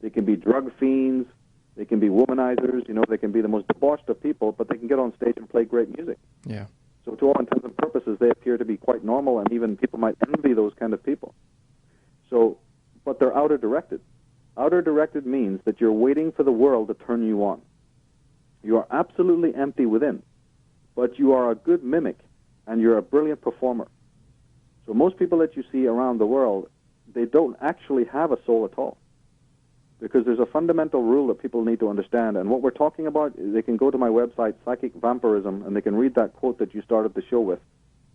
They can be drug fiends. They can be womanizers. They can be the most debauched of people, but they can get on stage and play great music. Yeah. So to all intents and purposes, they appear to be quite normal, and even people might envy those kind of people. So, but they're outer-directed. Outer-directed means that you're waiting for the world to turn you on. You are absolutely empty within, but you are a good mimic, and you're a brilliant performer. So most people that you see around the world, they don't actually have a soul at all, because there's a fundamental rule that people need to understand. And what we're talking about, they can go to my website, Psychic Vampirism, and they can read that quote that you started the show with,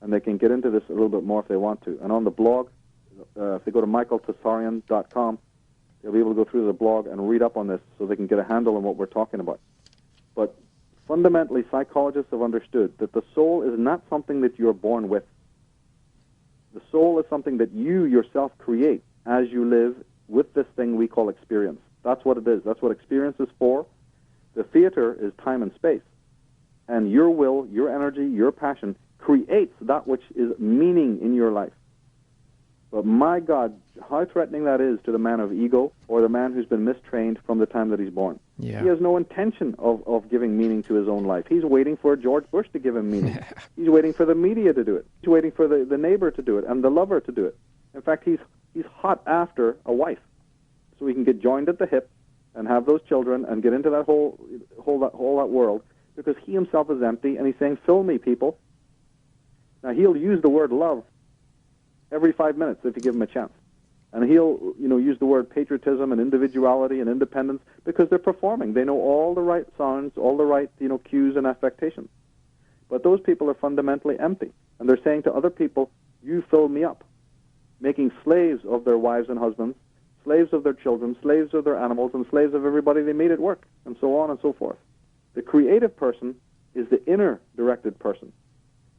and they can get into this a little bit more if they want to. And on the blog, if they go to michaeltsarion.com, they'll be able to go through the blog and read up on this so they can get a handle on what we're talking about. But fundamentally, psychologists have understood that the soul is not something that you're born with. The soul is something that you yourself create as you live with this thing we call experience. That's what it is. That's what experience is for. The theater is time and space. And your will, your energy, your passion creates that which is meaning in your life. But my God, how threatening that is to the man of ego or the man who's been mistrained from the time that he's born. Yeah. He has no intention of giving meaning to his own life. He's waiting for George Bush to give him meaning. He's waiting for the media to do it. He's waiting for the neighbor to do it and the lover to do it. In fact, he's hot after a wife, so he can get joined at the hip and have those children and get into that whole world, because he himself is empty, and he's saying, fill me, people. Now, he'll use the word love every 5 minutes if you give him a chance. And he'll, use the word patriotism and individuality and independence, because they're performing. They know all the right sounds, all the right, cues and affectations. But those people are fundamentally empty, and they're saying to other people, you fill me up, making slaves of their wives and husbands, slaves of their children, slaves of their animals, and slaves of everybody they meet at work, and so on and so forth. The creative person is the inner-directed person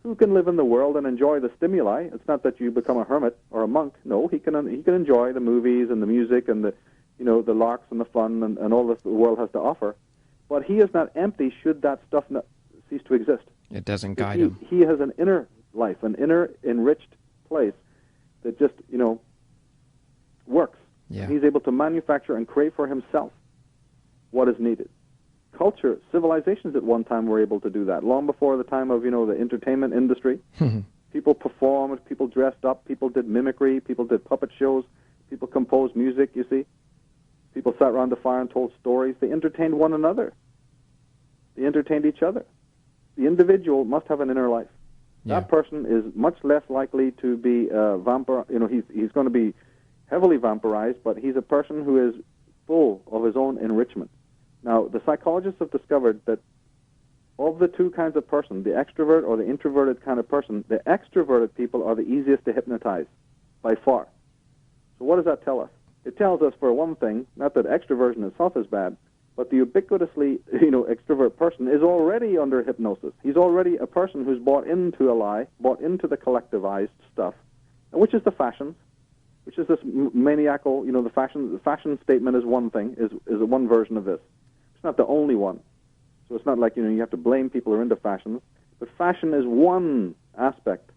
who can live in the world and enjoy the stimuli. It's not that you become a hermit or a monk. No, he can enjoy the movies and the music and the larks and the fun and all that the world has to offer. But he is not empty should that stuff not cease to exist. It doesn't guide him. He has an inner life, an inner enriched place that just, works. Yeah. And he's able to manufacture and create for himself what is needed. Culture, civilizations at one time were able to do that. Long before the time of, the entertainment industry, people performed, people dressed up, people did mimicry, people did puppet shows, people composed music, you see. People sat around the fire and told stories. They entertained one another. They entertained each other. The individual must have an inner life. Yeah. That person is much less likely to be vampire. He's going to be heavily vampirized, but he's a person who is full of his own enrichment. Now, the psychologists have discovered that of the two kinds of person, the extrovert or the introverted kind of person, the extroverted people are the easiest to hypnotize by far. So what does that tell us? It tells us, for one thing, not that extroversion itself is bad, but the ubiquitously, extrovert person is already under hypnosis. He's already a person who's bought into a lie, bought into the collectivized stuff, which is the fashions, which is this maniacal, the fashion statement is one thing, is one version of this. It's not the only one. So it's not like, you have to blame people who are into fashions, but fashion is one aspect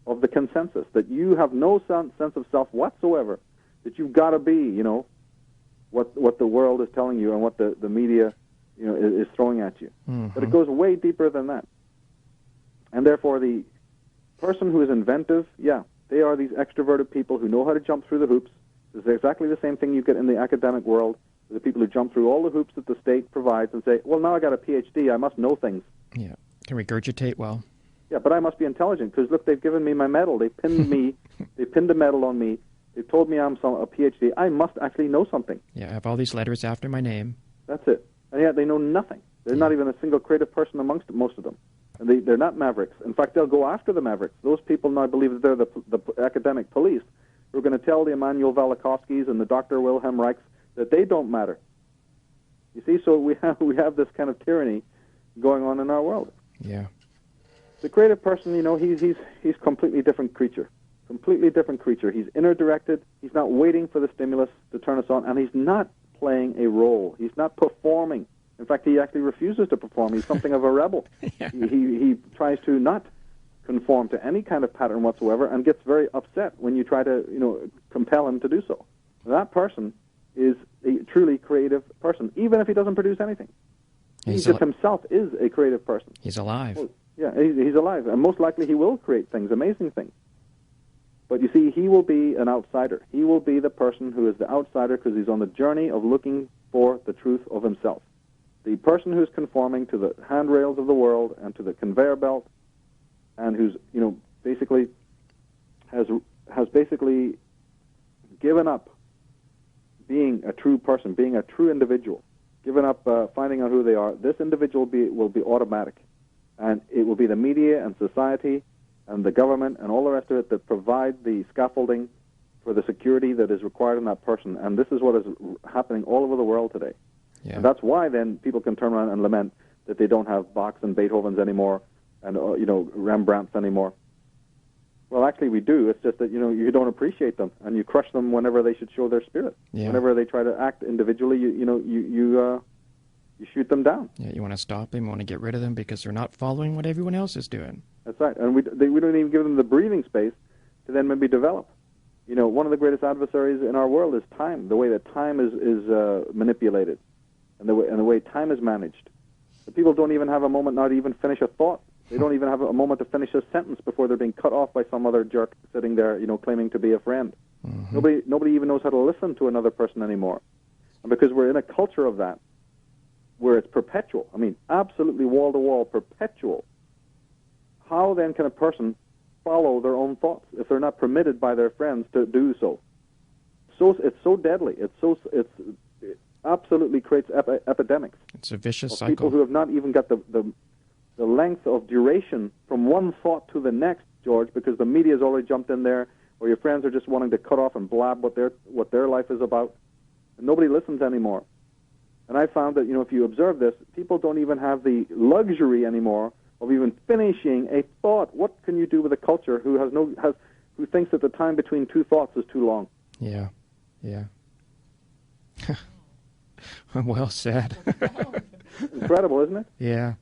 of the consensus, that you have no sense of self whatsoever, that you've got to be, what the world is telling you and what the media, is throwing at you. Mm-hmm. But it goes way deeper than that. And therefore, the person who is inventive, they are these extroverted people who know how to jump through the hoops. This is exactly the same thing you get in the academic world, the people who jump through all the hoops that the state provides and say, well, now I got a PhD, I must know things. Yeah, can regurgitate well. Yeah, but I must be intelligent because, look, they've given me my medal. They pinned me. They pinned a medal on me. They've told me I'm a PhD. I must actually know something. Yeah, I have all these letters after my name. That's it. And yet they know nothing. There's not even a single creative person amongst most of them. And they're not mavericks. In fact, they'll go after the mavericks. Those people now believe that they're the academic police who are going to tell the Immanuel Velikovskys and the Dr. Wilhelm Reichs that they don't matter. You see, so we have this kind of tyranny going on in our world. Yeah. The creative person, he's completely different creature. Completely different creature. He's inner-directed. He's not waiting for the stimulus to turn us on, and he's not playing a role. He's not performing. In fact, he actually refuses to perform. He's something of a rebel. Yeah. He tries to not conform to any kind of pattern whatsoever and gets very upset when you try to, compel him to do so. That person is a truly creative person, even if he doesn't produce anything. He just himself is a creative person. He's alive. Well, yeah, he's alive, and most likely he will create things, amazing things. But you see, he will be an outsider. He will be the person who is the outsider because he's on the journey of looking for the truth of himself. The person who's conforming to the handrails of the world and to the conveyor belt, and who's basically has basically given up being a true person, being a true individual, given up finding out who they are. This individual will be automatic, and it will be the media and society and the government and all the rest of it that provide the scaffolding for the security that is required in that person. And this is what is happening all over the world today. Yeah. And that's why then people can turn around and lament that they don't have Bachs and Beethovens anymore and Rembrandts anymore. Well, actually we do. It's just that you don't appreciate them and you crush them whenever they should show their spirit. Yeah. Whenever they try to act individually, you shoot them down. Yeah, you want to stop them, you want to get rid of them because they're not following what everyone else is doing. That's right, and we don't even give them the breathing space to then maybe develop. One of the greatest adversaries in our world is time. The way that time is manipulated, and the way time is managed. The people don't even have a moment now to even finish a thought. They don't even have a moment to finish a sentence before they're being cut off by some other jerk sitting there, claiming to be a friend. Mm-hmm. Nobody even knows how to listen to another person anymore, and because we're in a culture of that, where it's perpetual. I mean, absolutely wall-to-wall, perpetual. How then can a person follow their own thoughts if they're not permitted by their friends to do so? So it's so deadly. It absolutely creates epidemics. It's a vicious cycle. People who have not even got the length of duration from one thought to the next, George, because the media has already jumped in there, or your friends are just wanting to cut off and blab what their life is about, and nobody listens anymore. And I found that if you observe this, people don't even have the luxury anymore of even finishing a thought. What can you do with a culture who who thinks that the time between two thoughts is too long? Yeah. Well said. Incredible, isn't it? Yeah,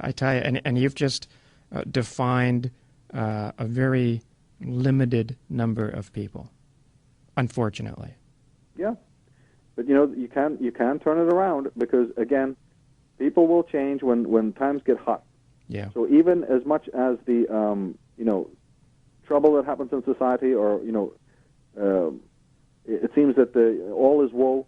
I tell you, and you've just defined a very limited number of people, unfortunately. Yeah, but you can turn it around because again, people will change when times get hot. Yeah. So even as much as the trouble that happens in society, or it seems that all is woe.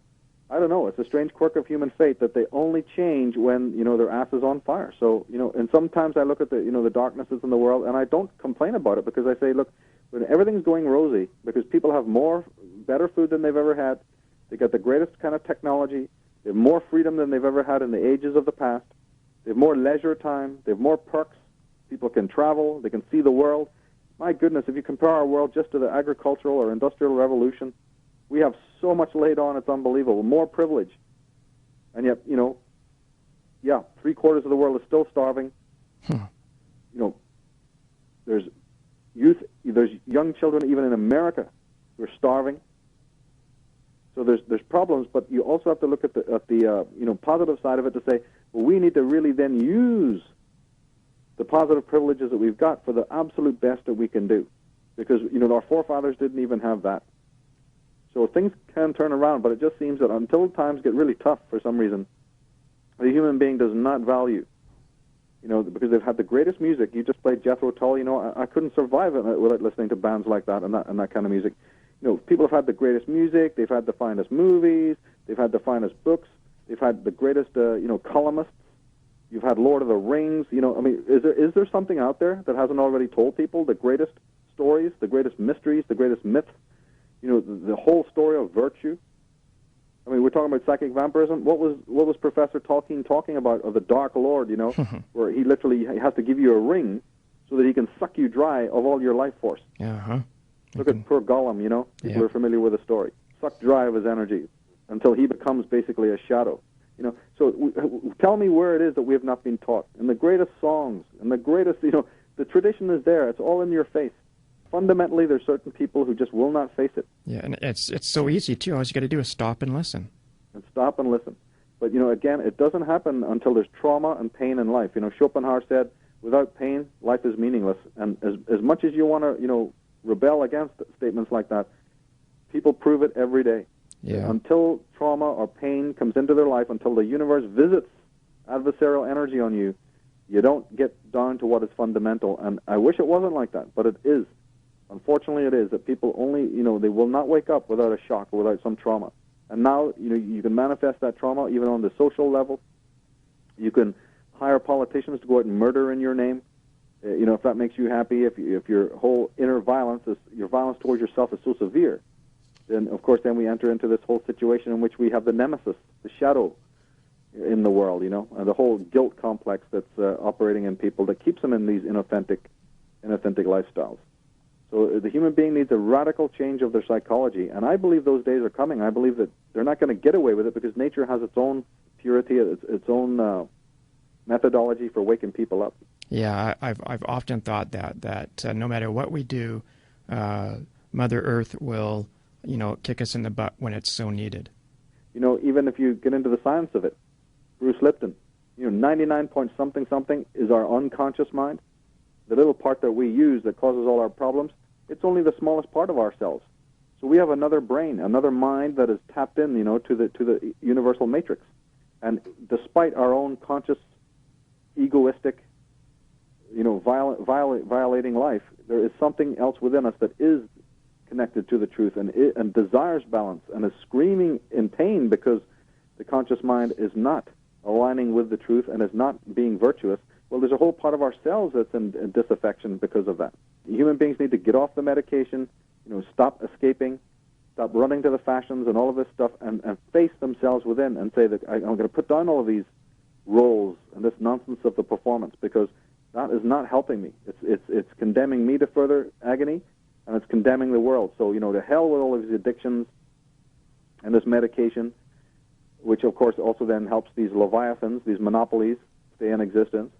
I don't know. It's a strange quirk of human fate that they only change when their ass is on fire. So and sometimes I look at the darknesses in the world, and I don't complain about it because I say, look, when everything's going rosy, because people have better food than they've ever had, They got the greatest kind of technology. They have more freedom than they've ever had in the ages of the past. They have more leisure time. They have more perks. People can travel. They can see the world. My goodness, if you compare our world just to the agricultural or industrial revolution, we have so much laid on, it's unbelievable. More privilege. And yet, you know, yeah, 3/4 of the world is still starving. You know, there's young children even in America who are starving. So there's problems, but you also have to look at the positive side of it to say, well, we need to really then use the positive privileges that we've got for the absolute best that we can do, because our forefathers didn't even have that. So things can turn around, but it just seems that until times get really tough for some reason, the human being does not value, because they've had the greatest music. You just played Jethro Tull. I couldn't survive it without listening to bands like that and that kind of music. People have had the greatest music. They've had the finest movies. They've had the finest books. They've had the greatest, columnists. You've had Lord of the Rings. Is there something out there that hasn't already told people the greatest stories, the greatest mysteries, the greatest myths? The whole story of virtue. I mean, we're talking about psychic vampirism. What was Professor Tolkien talking about of the Dark Lord? Where he literally has to give you a ring so that he can suck you dry of all your life force. Look at poor Gollum. People are familiar with the story. Sucked dry of his energy until he becomes basically a shadow. So tell me where it is that we have not been taught. In the greatest songs, and the greatest, the tradition is there. It's all in your face. Fundamentally, there's certain people who just will not face it. Yeah, and it's so easy, too. All you got to do is stop and listen. But, again, it doesn't happen until there's trauma and pain in life. Schopenhauer said, without pain, life is meaningless. And as much as you want to, rebel against statements like that, people prove it every day. Yeah. Until trauma or pain comes into their life, until the universe visits adversarial energy on you, you don't get down to what is fundamental. And I wish it wasn't like that, but it is. Unfortunately, it is that people only, they will not wake up without a shock or without some trauma. And now, you can manifest that trauma even on the social level. You can hire politicians to go out and murder in your name. If that makes you happy, if your whole inner violence, your violence towards yourself is so severe, then, of course, then we enter into this whole situation in which we have the nemesis, the shadow in the world, and the whole guilt complex that's operating in people that keeps them in these inauthentic lifestyles. So the human being needs a radical change of their psychology, and I believe those days are coming. I believe that they're not going to get away with it because nature has its own purity, its own methodology for waking people up. Yeah, I've often thought that no matter what we do, Mother Earth will, kick us in the butt when it's so needed. Even if you get into the science of it, Bruce Lipton, 99 point something is our unconscious mind. The little part that we use that causes all our problems, it's only the smallest part of ourselves. So we have another brain, another mind that is tapped in, to the universal matrix. And despite our own conscious, egoistic, violating life, there is something else within us that is connected to the truth and desires balance and is screaming in pain because the conscious mind is not aligning with the truth and is not being virtuous. Well, there's a whole part of ourselves that's in disaffection because of that. Human beings need to get off the medication, stop escaping, stop running to the fashions and all of this stuff, and face themselves within and say that I'm going to put down all of these roles and this nonsense of the performance because that is not helping me. It's condemning me to further agony, and it's condemning the world. So, to hell with all of these addictions and this medication, which, of course, also then helps these leviathans, these monopolies, stay in existence.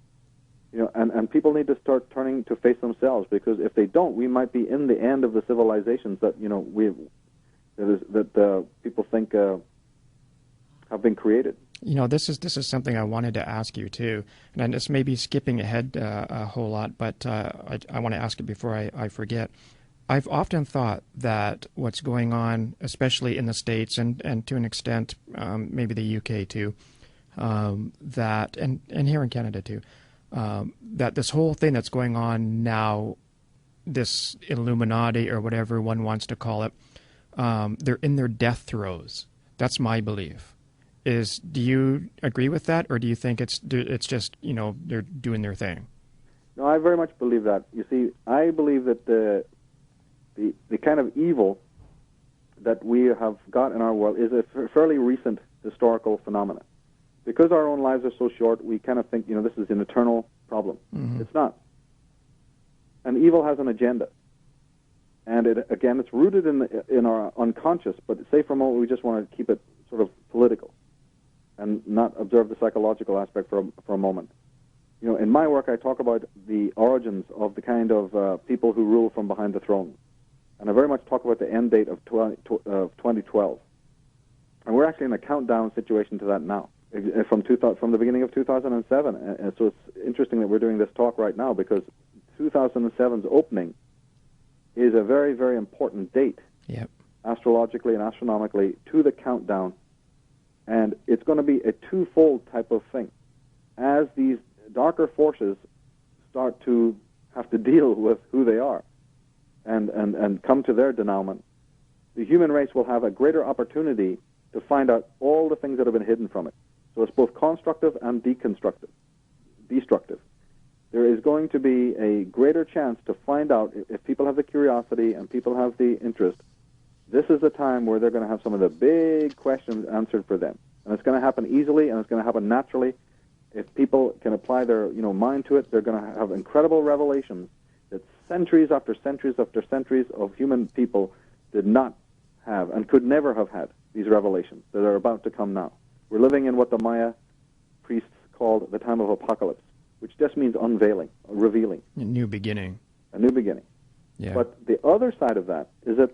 And people need to start turning to face themselves, because if they don't, we might be in the end of the civilizations that, people think have been created. This is something I wanted to ask you, too. And this may be skipping ahead a whole lot, but I want to ask it before I forget. I've often thought that what's going on, especially in the States and to an extent maybe the UK too, that and here in Canada too, that this whole thing that's going on now, this Illuminati or whatever one wants to call it, they're in their death throes. That's my belief. Do you agree with that, or do you think it's just they're doing their thing? No, I very much believe that. You see, I believe that the kind of evil that we have got in our world is a fairly recent historical phenomenon. Because our own lives are so short, we kind of think, this is an eternal problem. Mm-hmm. It's not. And evil has an agenda. And it's rooted in our unconscious, but say for a moment we just want to keep it sort of political and not observe the psychological aspect for a moment. In my work I talk about the origins of the kind of people who rule from behind the throne. And I very much talk about the end date of 2012. And we're actually in a countdown situation to that now, from the beginning of 2007. And so it's interesting that we're doing this talk right now, because 2007's opening is a very, very important date, yep, astrologically and astronomically, to the countdown. And it's going to be a twofold type of thing. As these darker forces start to have to deal with who they are and come to their denouement, the human race will have a greater opportunity to find out all the things that have been hidden from it. So it's both constructive and destructive. There is going to be a greater chance to find out, if people have the curiosity and people have the interest, this is the time where they're going to have some of the big questions answered for them. And it's going to happen easily, and it's going to happen naturally. If people can apply their mind to it, they're going to have incredible revelations that centuries after centuries after centuries of human people did not have and could never have had, these revelations that are about to come now. We're living in what the Maya priests called the time of apocalypse, which just means unveiling, revealing. A new beginning. A new beginning. Yeah. But the other side of that is that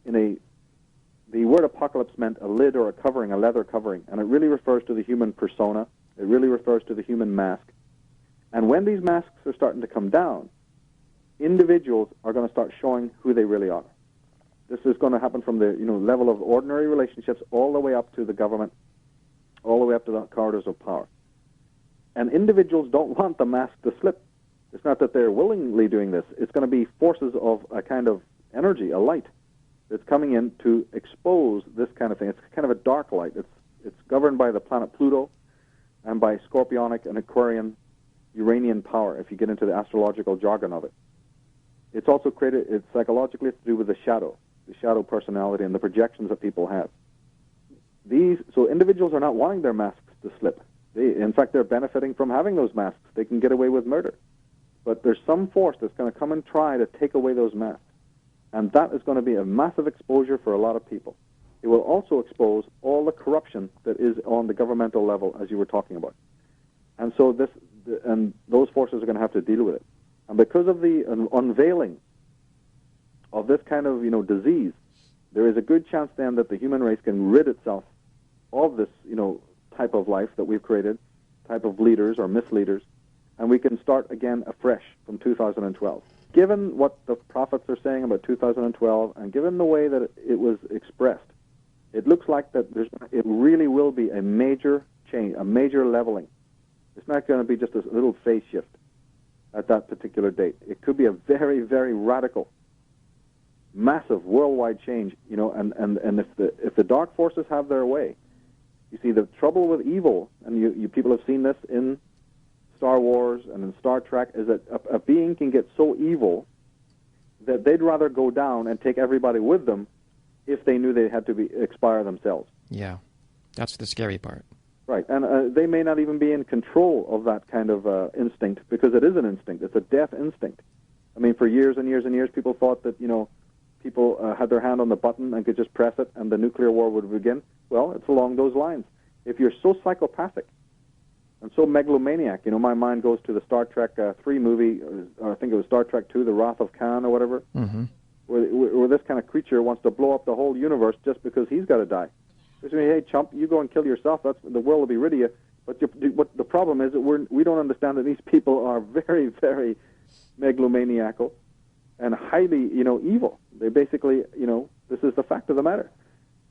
the word apocalypse meant a lid or a covering, a leather covering, and it really refers to the human persona. It really refers to the human mask. And when these masks are starting to come down, individuals are going to start showing who they really are. This is going to happen from the level of ordinary relationships all the way up to the government, all the way up to the corridors of power. And individuals don't want the mask to slip. It's not that they're willingly doing this. It's going to be forces of a kind of energy, a light, that's coming in to expose this kind of thing. It's kind of a dark light. It's governed by the planet Pluto and by Scorpionic and Aquarian Uranian power, if you get into the astrological jargon of it. It's also created, it's psychologically to do with the shadow personality and the projections that people have. So individuals are not wanting their masks to slip. In fact, they're benefiting from having those masks. They can get away with murder. But there's some force that's going to come and try to take away those masks. And that is going to be a massive exposure for a lot of people. It will also expose all the corruption that is on the governmental level, as you were talking about. And so those forces are going to have to deal with it. And because of the unveiling of this kind of disease, there is a good chance then that the human race can rid itself of this type of life that we've created, type of leaders or misleaders, and we can start again afresh from 2012. Given what the prophets are saying about 2012, and given the way that it was expressed, it looks like that it really will be a major change, a major leveling. It's not going to be just a little phase shift at that particular date. It could be a very, very radical, massive worldwide change. And if the dark forces have their way, you see the trouble with evil, and you people have seen this in Star Wars and in Star Trek, is that a being can get so evil that they'd rather go down and take everybody with them if they knew they had to expire themselves. Yeah, that's the scary part. Right, and they may not even be in control of that kind of instinct, because it is an instinct. It's a death instinct. I mean, for years and years and years, people thought that, people had their hand on the button and could just press it and the nuclear war would begin. Well, it's along those lines. If you're so psychopathic and so megalomaniac, my mind goes to the Star Trek 3 movie, or I think it was Star Trek 2, The Wrath of Khan or whatever, mm-hmm. where this kind of creature wants to blow up the whole universe just because he's got to die. They say, hey, chump, you go and kill yourself. The world will be rid of you. But what the problem is that we don't understand that these people are very, very megalomaniacal and highly, evil. They basically, this is the fact of the matter.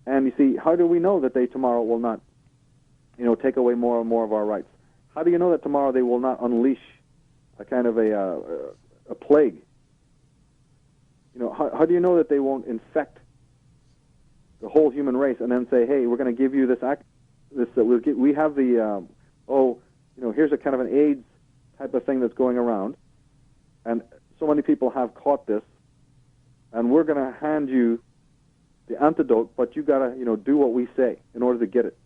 And you see, how do we know that they tomorrow will not, take away more and more of our rights? How do you know that tomorrow they will not unleash a kind of a plague? How do you know that they won't infect the whole human race and then say, hey, we're going to give you this act, we have the, here's a kind of an AIDS type of thing that's going around, and so many people have caught this, and we're going to hand you the antidote, but you got to, do what we say in order to get it.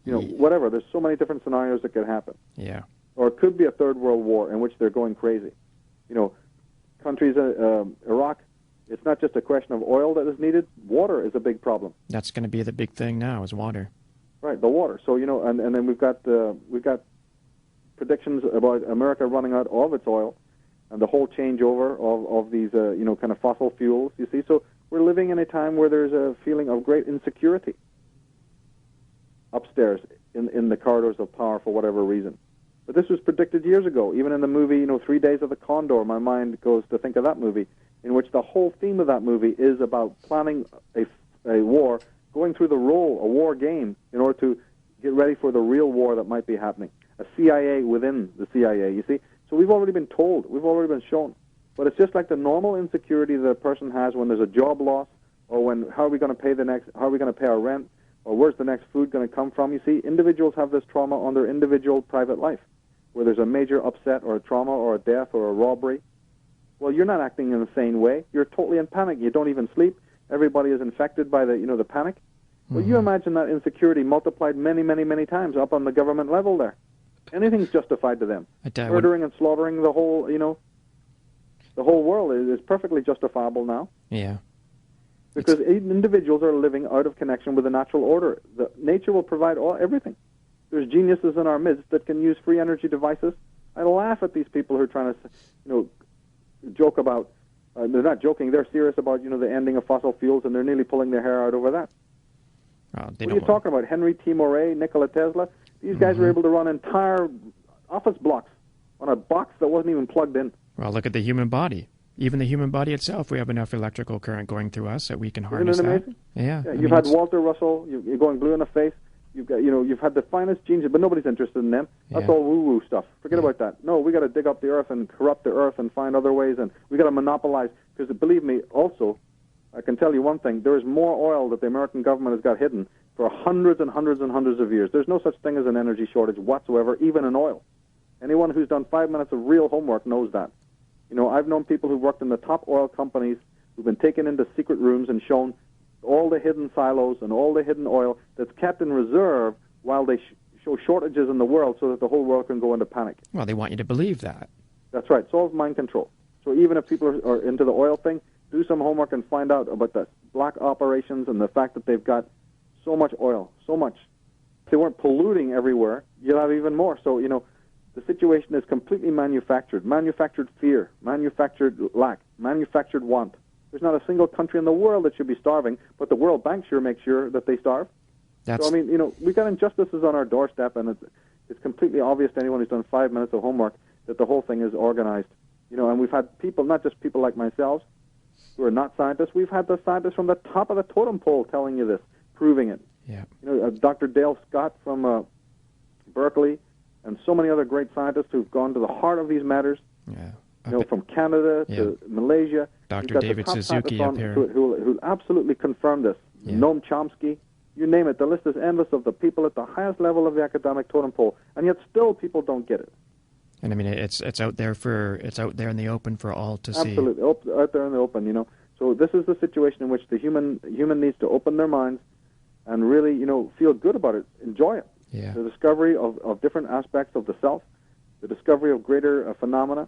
Whatever. There's so many different scenarios that could happen. Yeah. Or it could be a third world war in which they're going crazy. Countries, Iraq, it's not just a question of oil that is needed. Water is a big problem. That's going to be the big thing now, is water. Right, the water. So, and then we've got predictions about America running out of its oil and the whole changeover of these, kind of fossil fuels, you see. So we're living in a time where there's a feeling of great insecurity upstairs in the corridors of power for whatever reason. But this was predicted years ago. Even in the movie, 3 Days of the Condor, my mind goes to think of that movie, in which the whole theme of that movie is about planning a war, going through a war game, in order to get ready for the real war that might be happening. A CIA within the CIA, you see? So we've already been told, we've already been shown. But it's just like the normal insecurity that a person has when there's a job loss, or how are we going to pay our rent, or where's the next food going to come from? You see, individuals have this trauma on their individual private life, where there's a major upset or a trauma or a death or a robbery. Well, you're not acting in the same way. You're totally in panic. You don't even sleep. Everybody is infected by the panic. Well, you imagine that insecurity multiplied many, many, many times up on the government level there. Anything's justified to them. Murdering and slaughtering the whole, the whole world is perfectly justifiable now. Yeah. Because individuals are living out of connection with the natural order. Nature will provide everything. There's geniuses in our midst that can use free energy devices. I laugh at these people who are trying to, joke about. They're not joking. They're serious about, the ending of fossil fuels, and they're nearly pulling their hair out over that. What are you talking about? Henry T. Moray, Nikola Tesla? These guys were able to run entire office blocks on a box that wasn't even plugged in. Well, look at the human body. Even the human body itself, we have enough electrical current going through us that we can harness Isn't it amazing? that. Yeah. You've had Walter Russell. You're going blue in the face. You've got, you've had the finest geniuses, but nobody's interested in them. That's all woo-woo stuff. Forget about that. No, we got to dig up the earth and corrupt the earth and find other ways, and we got to monopolize. Because believe me, also, I can tell you one thing: there is more oil that the American government has got hidden for hundreds and hundreds and hundreds of years. There's no such thing as an energy shortage whatsoever, even in oil. Anyone who's done 5 minutes of real homework knows that. I've known people who worked in the top oil companies who've been taken into secret rooms and shown all the hidden silos and all the hidden oil that's kept in reserve while they show shortages in the world so that the whole world can go into panic. Well, they want you to believe that. That's right. It's all mind control. So even if people are into the oil thing, do some homework and find out about the black operations and the fact that they've got so much oil, so much. If they weren't polluting everywhere, you'd have even more. So, the situation is completely manufactured. Manufactured fear, manufactured lack, manufactured want. There's not a single country in the world that should be starving, but the World Bank sure makes sure that they starve. So, we've got injustices on our doorstep, and it's completely obvious to anyone who's done 5 minutes of homework that the whole thing is organized. And we've had people, not just people like myself, who are not scientists. We've had the scientists from the top of the totem pole telling you this, proving it. Yeah. Dr. Dale Scott from Berkeley, and so many other great scientists who've gone to the heart of these matters. Yeah. From Canada to Malaysia. Dr. David Suzuki up here. Who absolutely confirmed this. Yeah. Noam Chomsky, you name it. The list is endless of the people at the highest level of the academic totem pole, and yet still people don't get it. And it's out there in the open for all to see. Absolutely, out there in the open. So this is the situation in which the human needs to open their minds and really feel good about it, enjoy it. Yeah. The discovery of different aspects of the self, the discovery of greater phenomena,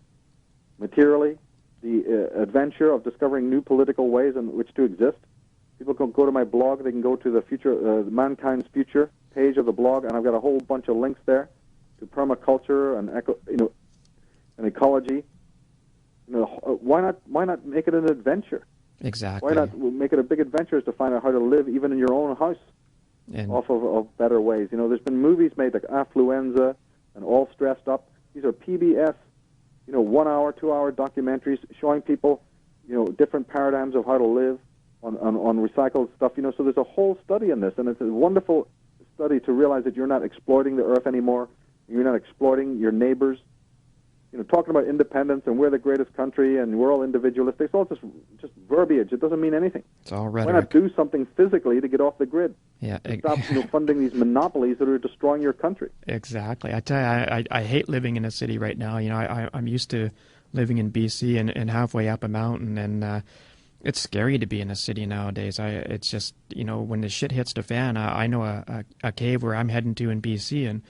materially, the adventure of discovering new political ways in which to exist. People can go to my blog. They can go to the future, Mankind's Future page of the blog, and I've got a whole bunch of links there to permaculture and and ecology. Why not make it an adventure? Exactly. Why not make it a big adventure to find out how to live even in your own house? Off of better ways. There's been movies made like Affluenza and All Stressed Up. These are PBS, 1 hour, 2 hour documentaries showing people, different paradigms of how to live on recycled stuff. So there's a whole study in this, and it's a wonderful study to realize that you're not exploiting the earth anymore. You're not exploiting your neighbors. Talking about independence and we're the greatest country and we're all individualistic. It's all just verbiage. It doesn't mean anything. It's all rhetoric. Why not do something physically to get off the grid? Yeah. Stop funding these monopolies that are destroying your country. Exactly. I tell you, I hate living in a city right now. I'm used to living in BC and halfway up a mountain, and It's scary to be in a city nowadays. It's just, when the shit hits the fan, I know a cave where I'm heading to in BC,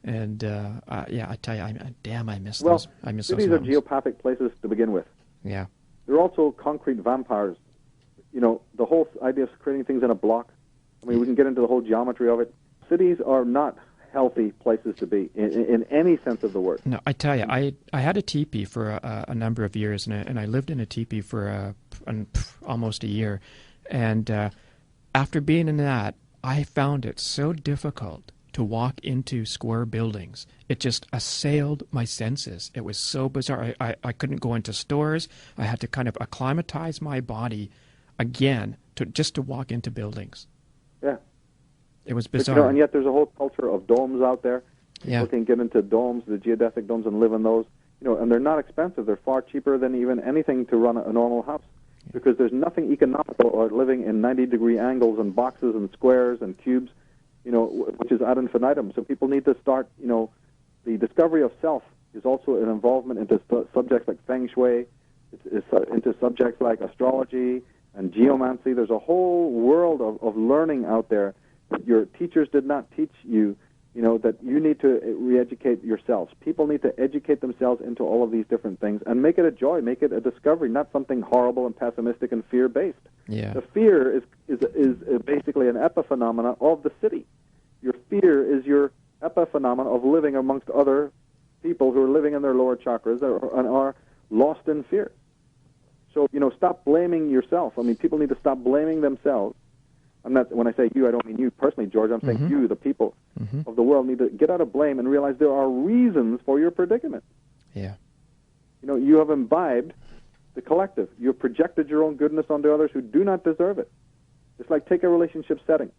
and I tell you, I miss those. I miss those cities are mountains. geopathic places to begin with. Yeah. They're also concrete vampires. The whole idea of creating things in a block. I mean, we can get into the whole geometry of it. Cities are not healthy places to be in any sense of the word. No, I tell you, I had a teepee for a number of years, and I lived in a teepee for almost a year. And after being in that, I found it so difficult to walk into square buildings. It just assailed my senses. It was so bizarre. I couldn't go into stores. I had to kind of acclimatize my body again to walk into buildings. Yeah. It was bizarre. And yet there's a whole culture of domes out there. Yeah. People can get into domes, the geodesic domes, and live in those. And they're not expensive. They're far cheaper than even anything to run a normal house. Yeah. Because there's nothing economical about living in 90-degree angles and boxes and squares and cubes, which is ad infinitum. So people need to start, the discovery of self is also an involvement into subjects like feng shui, it's into subjects like astrology and geomancy. There's a whole world of learning out there that your teachers did not teach you, that you need to re-educate yourselves. People need to educate themselves into all of these different things and make it a joy, make it a discovery, not something horrible and pessimistic and fear-based. Yeah. The fear is basically an epiphenomena of the city. Your fear is your epiphenomena of living amongst other people who are living in their lower chakras and are lost in fear. So, stop blaming yourself. I mean, people need to stop blaming themselves. When I say you, I don't mean you personally, George. I'm saying you, the people of the world, need to get out of blame and realize there are reasons for your predicament. Yeah. You have imbibed the collective. You have projected your own goodness onto others who do not deserve it. It's like, take a relationship setting.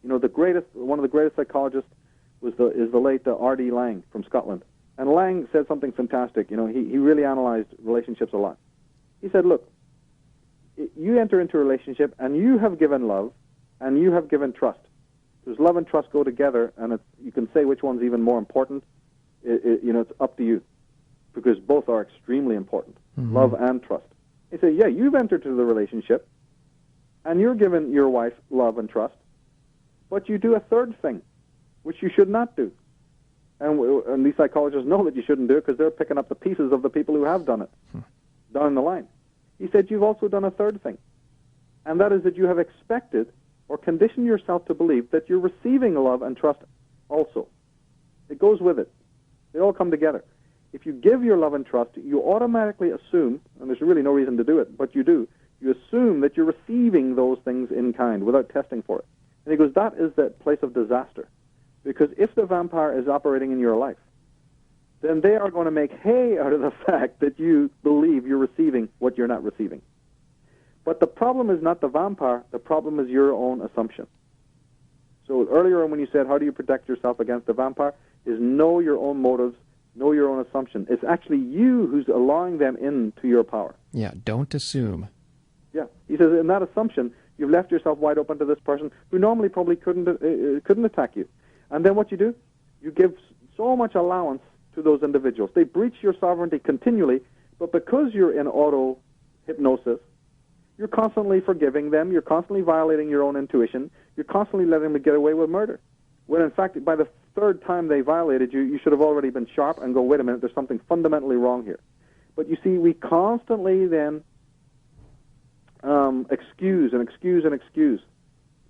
One of the greatest psychologists is the late R.D. Laing from Scotland. And Laing said something fantastic. He really analyzed relationships a lot. He said, look, you enter into a relationship and you have given love and you have given trust. Because love and trust go together, and you can say which one's even more important. It's up to you, because both are extremely important, love and trust. He said, yeah, you've entered into the relationship and you're giving your wife love and trust, but you do a third thing, which you should not do. And these psychologists know that you shouldn't do it because they're picking up the pieces of the people who have done it down the line. He said, you've also done a third thing, and that is that you have expected or conditioned yourself to believe that you're receiving love and trust also. It goes with it. They all come together. If you give your love and trust, you automatically assume, and there's really no reason to do it, but you do, you assume that you're receiving those things in kind without testing for it. And he goes, that is the place of disaster. Because if the vampire is operating in your life, then they are going to make hay out of the fact that you believe you're receiving what you're not receiving. But the problem is not the vampire, the problem is your own assumption. So earlier when you said, how do you protect yourself against the vampire, is know your own motives, know your own assumption. It's actually you who's allowing them into your power. Yeah, don't assume. Yeah, he says, in that assumption, you've left yourself wide open to this person who normally probably couldn't attack you. And then what you do, you give so much allowance to those individuals. They breach your sovereignty continually, but because you're in auto-hypnosis, you're constantly forgiving them, you're constantly violating your own intuition, you're constantly letting them get away with murder. When in fact, by the third time they violated you, you should have already been sharp and go, wait a minute, there's something fundamentally wrong here. But you see, we constantly then excuse and excuse and excuse,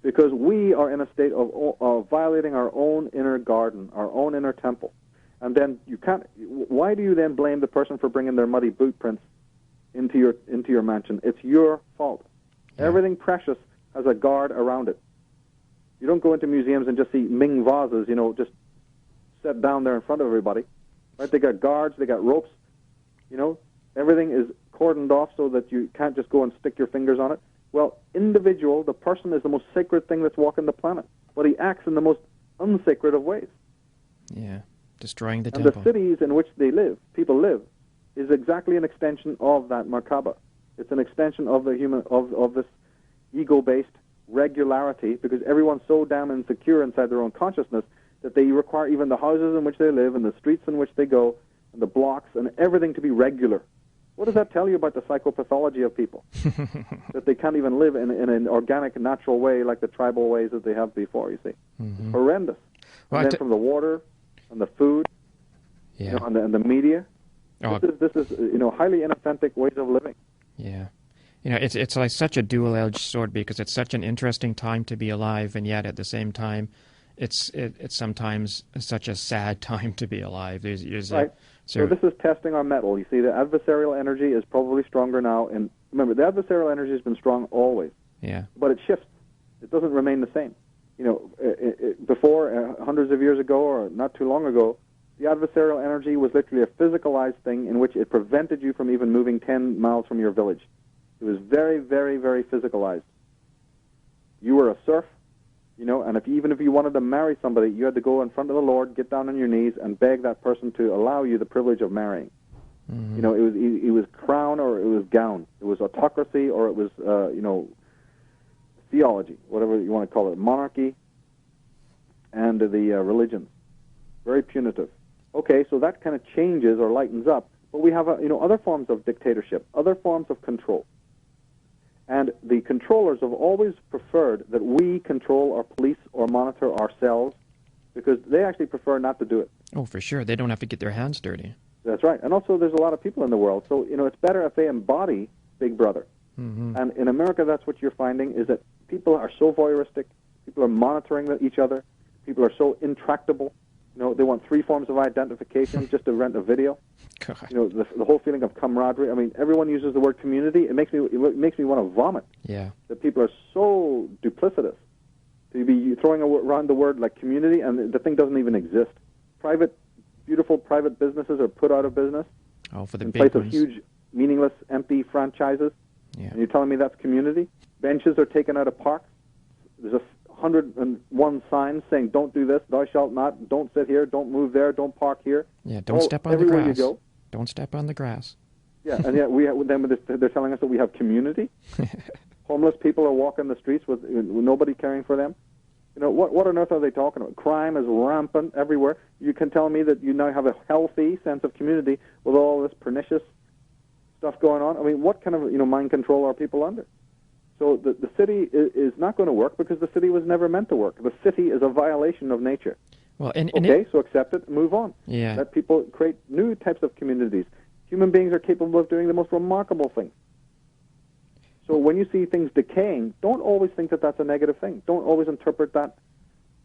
because we are in a state of violating our own inner garden, our own inner temple. And then you can't. Why do you then blame the person for bringing their muddy boot prints into your mansion? It's your fault. Yeah. Everything precious has a guard around it. You don't go into museums and just see Ming vases, just set down there in front of everybody. Right? They got guards, they got ropes. Everything is cordoned off so that you can't just go and stick your fingers on it. Well, the person is the most sacred thing that's walking the planet, but he acts in the most unsacred of ways. Yeah, destroying the temple. And the cities in which people live, is exactly an extension of that Merkaba. It's an extension of the human of this ego-based regularity, because everyone's so damn insecure inside their own consciousness that they require even the houses in which they live and the streets in which they go and the blocks and everything to be regular. What does that tell you about the psychopathology of people? That they can't even live in an organic, natural way like the tribal ways that they have before, you see. It's horrendous. Well, and then from the water and the food, yeah, you know, and the media, this is highly inauthentic ways of living. Yeah. It's like such a dual-edged sword because it's such an interesting time to be alive, and yet at the same time, it's sometimes such a sad time to be alive. Right. So this is testing our mettle. You see, the adversarial energy is probably stronger now. And remember, the adversarial energy has been strong always. Yeah. But it shifts. It doesn't remain the same. Before, hundreds of years ago or not too long ago, the adversarial energy was literally a physicalized thing in which it prevented you from even moving 10 miles from your village. It was very, very, very physicalized. You were a serf, and even if you wanted to marry somebody, you had to go in front of the Lord, get down on your knees, and beg that person to allow you the privilege of marrying. Mm-hmm. It was crown or it was gown. It was autocracy or it was, theology, whatever you want to call it, monarchy, and the religions. Very punitive. Okay, so that kind of changes or lightens up, but we have other forms of dictatorship, other forms of control. And the controllers have always preferred that we control or police or monitor ourselves because they actually prefer not to do it. Oh, for sure. They don't have to get their hands dirty. That's right. And also there's a lot of people in the world, so it's better if they embody Big Brother. Mm-hmm. And in America, that's what you're finding, is that people are so voyeuristic, people are monitoring each other, people are so intractable. They want 3 forms of identification just to rent a video. God. The whole feeling of camaraderie. I mean, everyone uses the word community. It makes me want to vomit. Yeah. That people are so duplicitous to be throwing around the word like community, and the thing doesn't even exist. Beautiful private businesses are put out of business for the in big place ones. of huge, meaningless, empty franchises. Yeah. And you're telling me that's community? Benches are taken out of parks. There's 101 signs saying, don't do this, thou shalt not, don't sit here, don't move there, don't park here. Yeah, don't step on the everywhere grass. You go. Don't step on the grass. Yeah, and yet they're telling us that we have community. Homeless people are walking the streets with nobody caring for them. What on earth are they talking about? Crime is rampant everywhere. You can tell me that you now have a healthy sense of community with all this pernicious stuff going on. I mean, what kind of mind control are people under? So the city is not going to work because the city was never meant to work. The city is a violation of nature. Well, so accept it and move on. Yeah. Let people create new types of communities. Human beings are capable of doing the most remarkable things. So when you see things decaying, don't always think that that's a negative thing. Don't always interpret that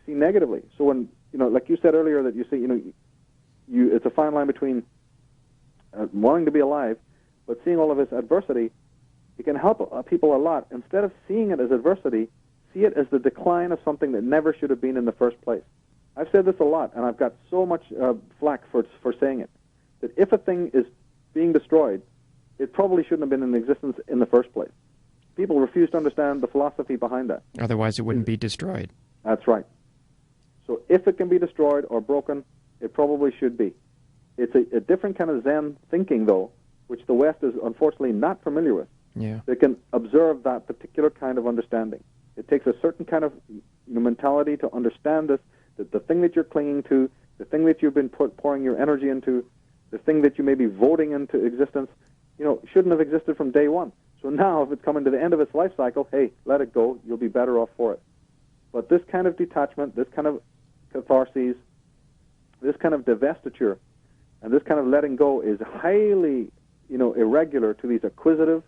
negatively. So when, like you said earlier, that you see, it's a fine line between wanting to be alive, but seeing all of this adversity, it can help people a lot. Instead of seeing it as adversity, see it as the decline of something that never should have been in the first place. I've said this a lot, and I've got so much flack for saying it, that if a thing is being destroyed, it probably shouldn't have been in existence in the first place. People refuse to understand the philosophy behind that. Otherwise, it wouldn't be destroyed. That's right. So if it can be destroyed or broken, it probably should be. It's a different kind of Zen thinking, though, which the West is unfortunately not familiar with. Yeah. They can observe that particular kind of understanding. It takes a certain kind of mentality to understand this, that the thing that you're clinging to, the thing that you've been pouring your energy into, the thing that you may be voting into existence, shouldn't have existed from day one. So now, if it's coming to the end of its life cycle, hey, let it go. You'll be better off for it. But this kind of detachment, this kind of catharsis, this kind of divestiture, and this kind of letting go is highly, irregular to these acquisitive,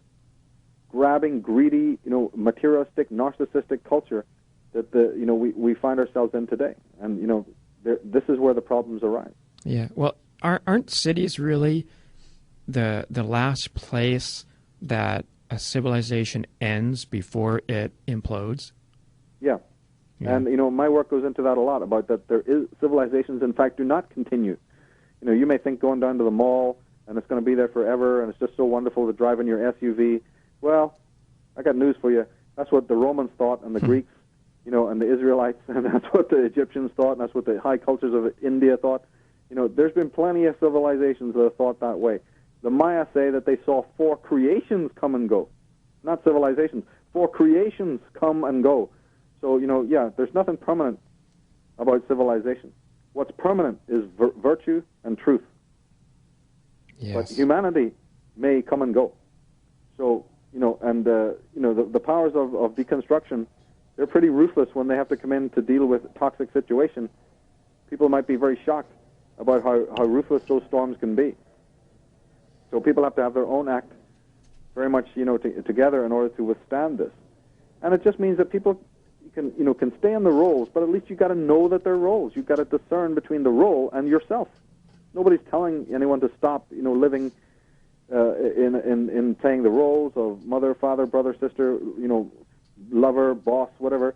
grabbing, greedy, materialistic, narcissistic culture that we find ourselves in today. And this is where the problems arise. Yeah. Well, aren't cities really the last place that a civilization ends before it implodes? Yeah. And my work goes into that a lot, about that there is civilizations, in fact, do not continue. You may think going down to the mall and it's going to be there forever and it's just so wonderful to drive in your SUV. Well, I got news for you. That's what the Romans thought, and the Greeks, and the Israelites, and that's what the Egyptians thought, and that's what the high cultures of India thought. There's been plenty of civilizations that have thought that way. The Maya say that they saw 4 creations come and go, not civilizations. 4 creations come and go. So, there's nothing permanent about civilization. What's permanent is virtue and truth. Yes. But humanity may come and go. So, the powers of deconstruction, they're pretty ruthless when they have to come in to deal with toxic situations. People might be very shocked about how ruthless those storms can be. So people have to have their own act very much, together in order to withstand this. And it just means that people can stay in the roles, but at least you've got to know that they're roles. You've got to discern between the role and yourself. Nobody's telling anyone to stop, living in playing the roles of mother, father, brother, sister, lover, boss, whatever.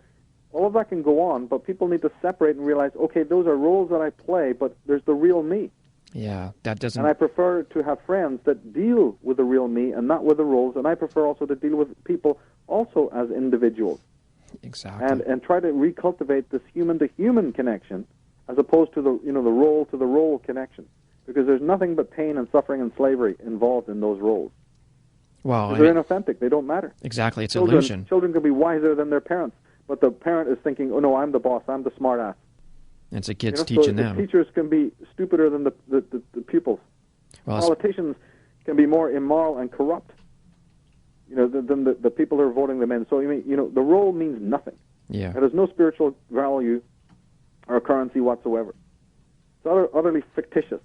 All of that can go on, but people need to separate and realize, okay, those are roles that I play, but there's the real me. Yeah, that doesn't... And I prefer to have friends that deal with the real me and not with the roles, and I prefer also to deal with people also as individuals. Exactly. And try to recultivate this human-to-human connection as opposed to the role-to-the-role connection. Because there's nothing but pain and suffering and slavery involved in those roles. Well, they're inauthentic. They don't matter. Exactly. It's illusion. Children can be wiser than their parents, but the parent is thinking, oh, no, I'm the boss. I'm the smart ass. It's the kids teaching them. The teachers can be stupider than the pupils. Well, politicians can be more immoral and corrupt, than the people who are voting them in. So, the role means nothing. Yeah. It has no spiritual value or currency whatsoever. It's utterly fictitious.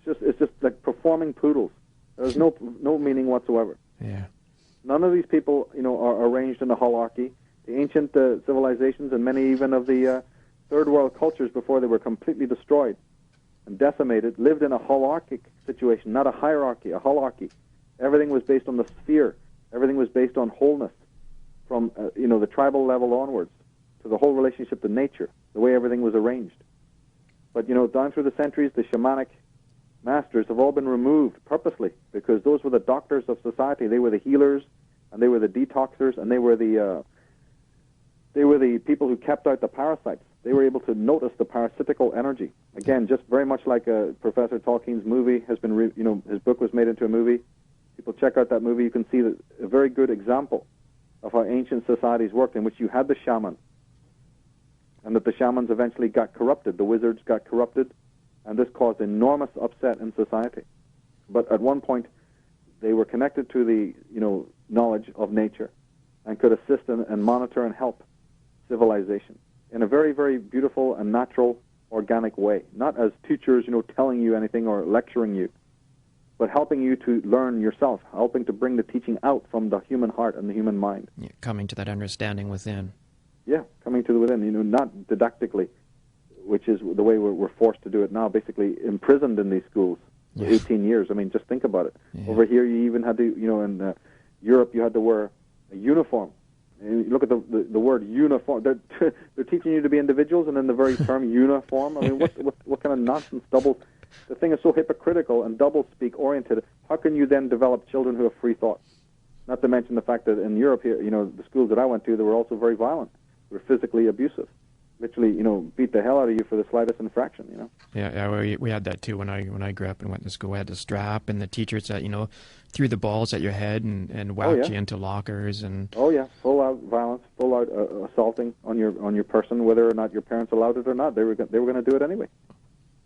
It's just like performing poodles. There's no meaning whatsoever. Yeah. None of these people, are arranged in a hierarchy. The ancient civilizations and many even of the third world cultures before they were completely destroyed and decimated lived in a hierarchic situation, not a hierarchy, a hierarchy. Everything was based on the sphere. Everything was based on wholeness from, the tribal level onwards to the whole relationship to nature, the way everything was arranged. But, down through the centuries, the shamanic masters have all been removed purposely because those were the doctors of society. They were the healers, and they were the detoxers, and they were the people who kept out the parasites. They were able to notice the parasitical energy. Again, just very much like Professor Tolkien's movie has been, his book was made into a movie. People check out that movie. You can see a very good example of how ancient societies worked, in which you had the shaman, and that the shamans eventually got corrupted. The wizards got corrupted, and this caused enormous upset in society. But at one point, they were connected to the knowledge of nature and could assist and monitor and help civilization in a very, very beautiful and natural, organic way. Not as teachers, telling you anything or lecturing you, but helping you to learn yourself, helping to bring the teaching out from the human heart and the human mind. Yeah, coming to that understanding within. Yeah, coming to the within, not didactically, which is the way we're forced to do it now, basically imprisoned in these schools for 18 years. I mean, just think about it. Yeah. Over here, you even had to, in Europe, you had to wear a uniform. And you look at the word uniform. They're teaching you to be individuals, and then the very term uniform. I mean, what kind of nonsense? The thing is so hypocritical and double-speak oriented. How can you then develop children who have free thought? Not to mention the fact that in Europe here, the schools that I went to, they were also very violent. They were physically abusive. Literally, beat the hell out of you for the slightest infraction, Yeah, we had that too when I grew up and went to school. We had the strap, and the teachers that threw the balls at your head and whacked you into lockers and. Oh yeah, full out violence, full out assaulting on your person, whether or not your parents allowed it or not. They were going to do it anyway,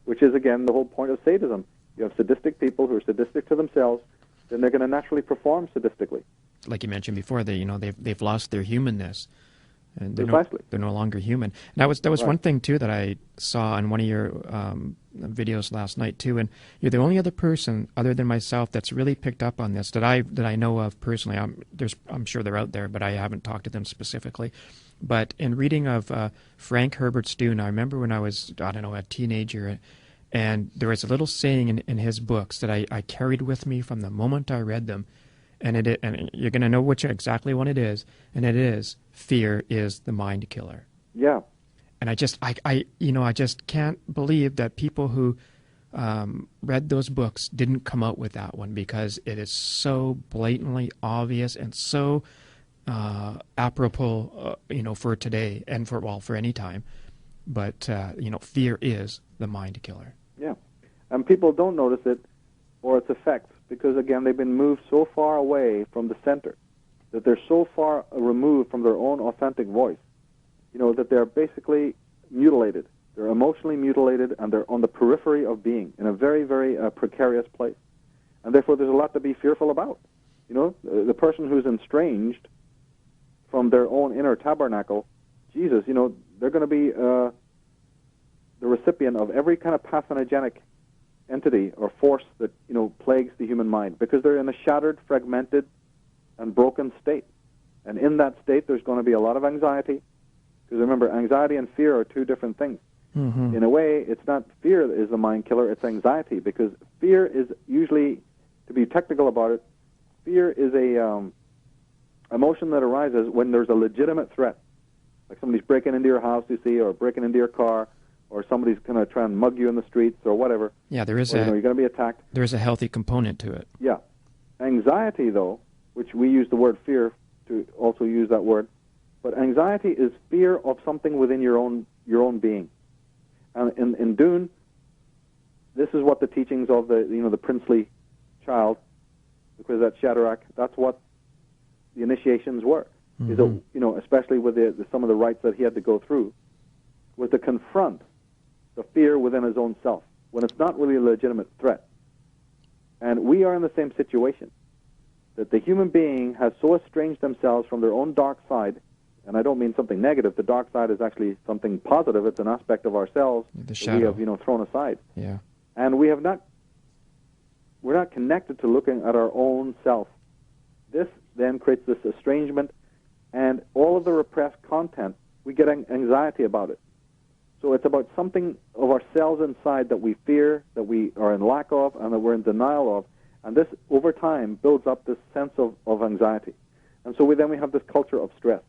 which is again the whole point of sadism. You have sadistic people who are sadistic to themselves, then they're going to naturally perform sadistically. Like you mentioned before, they've lost their humanness. And Precisely. They're no longer human. And that was one thing too that I saw on one of your videos last night too. And you're the only other person other than myself that's really picked up on this that I know of personally. I'm sure they're out there, but I haven't talked to them specifically. But in reading of Frank Herbert Stone, I remember when I was a teenager, and there was a little saying in his books that I carried with me from the moment I read them. And you're going to know exactly what it is, and it is fear is the mind killer. Yeah. And I just can't believe that people who read those books didn't come out with that one, because it is so blatantly obvious and so apropos, for today and for any time. But fear is the mind killer. Yeah, and people don't notice it or its effects, because, again, they've been moved so far away from the center, that they're so far removed from their own authentic voice, that they're basically mutilated. They're emotionally mutilated, and they're on the periphery of being, in a very, very precarious place. And therefore there's a lot to be fearful about. You know, the person who's estranged from their own inner tabernacle, Jesus, you know, they're going to be the recipient of every kind of pathogenic entity or force that, you know, plagues the human mind, because they're in a shattered, fragmented, and broken state. And in that state, there's going to be a lot of anxiety, because remember, anxiety and fear are two different things. Mm-hmm. In a way, it's not fear that is the mind killer, it's anxiety, because fear is usually, to be technical about it, fear is a emotion that arises when there's a legitimate threat. Like somebody's breaking into your house, you see, or breaking into your car, or somebody's going to try and mug you in the streets or whatever. Yeah, there is or, you're going to be attacked. There is a healthy component to it. Yeah. Anxiety, though, which we use the word fear to also use that word, but anxiety is fear of something within your own being. And in Dune, this is what the teachings of the princely child, because that's Shadrach, that's what the initiations were. Mm-hmm. Is that, you know, especially with some of the rites that he had to go through, was to confront the fear within his own self when it's not really a legitimate threat. And we are in the same situation, that the human being has so estranged themselves from their own dark side, and I don't mean something negative. The dark side is actually something positive. It's an aspect of ourselves that we have, you know, thrown aside. Yeah. And we're not connected to looking at our own self. This then creates this estrangement, and all of the repressed content, we get anxiety about it. So it's about something of ourselves inside that we fear, that we are in lack of, and that we're in denial of. And this, over time, builds up this sense of anxiety. And so we have this culture of stress.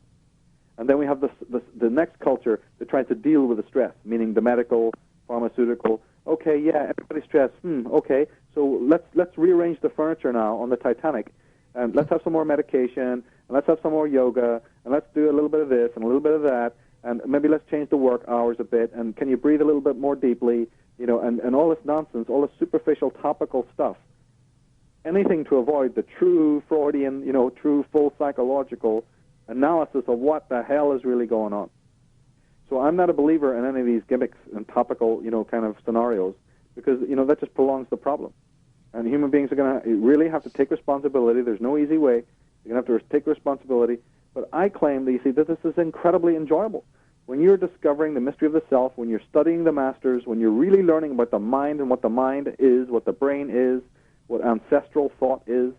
And then we have the next culture that tries to deal with the stress, meaning the medical, pharmaceutical. Okay, yeah, everybody's stressed. Okay, so let's rearrange the furniture now on the Titanic, and let's have some more medication, and let's have some more yoga, and let's do a little bit of this and a little bit of that, and maybe let's change the work hours a bit, and can you breathe a little bit more deeply, you know, and all this nonsense, all this superficial topical stuff. Anything to avoid the true Freudian, you know, true full psychological analysis of what the hell is really going on. So I'm not a believer in any of these gimmicks and topical, you know, kind of scenarios, because, you know, that just prolongs the problem. And human beings are going to really have to take responsibility. There's no easy way. You're going to have to take responsibility. But I claim that, you see, that this is incredibly enjoyable. When you're discovering the mystery of the self, when you're studying the masters, when you're really learning about the mind and what the mind is, what the brain is, what ancestral thought is,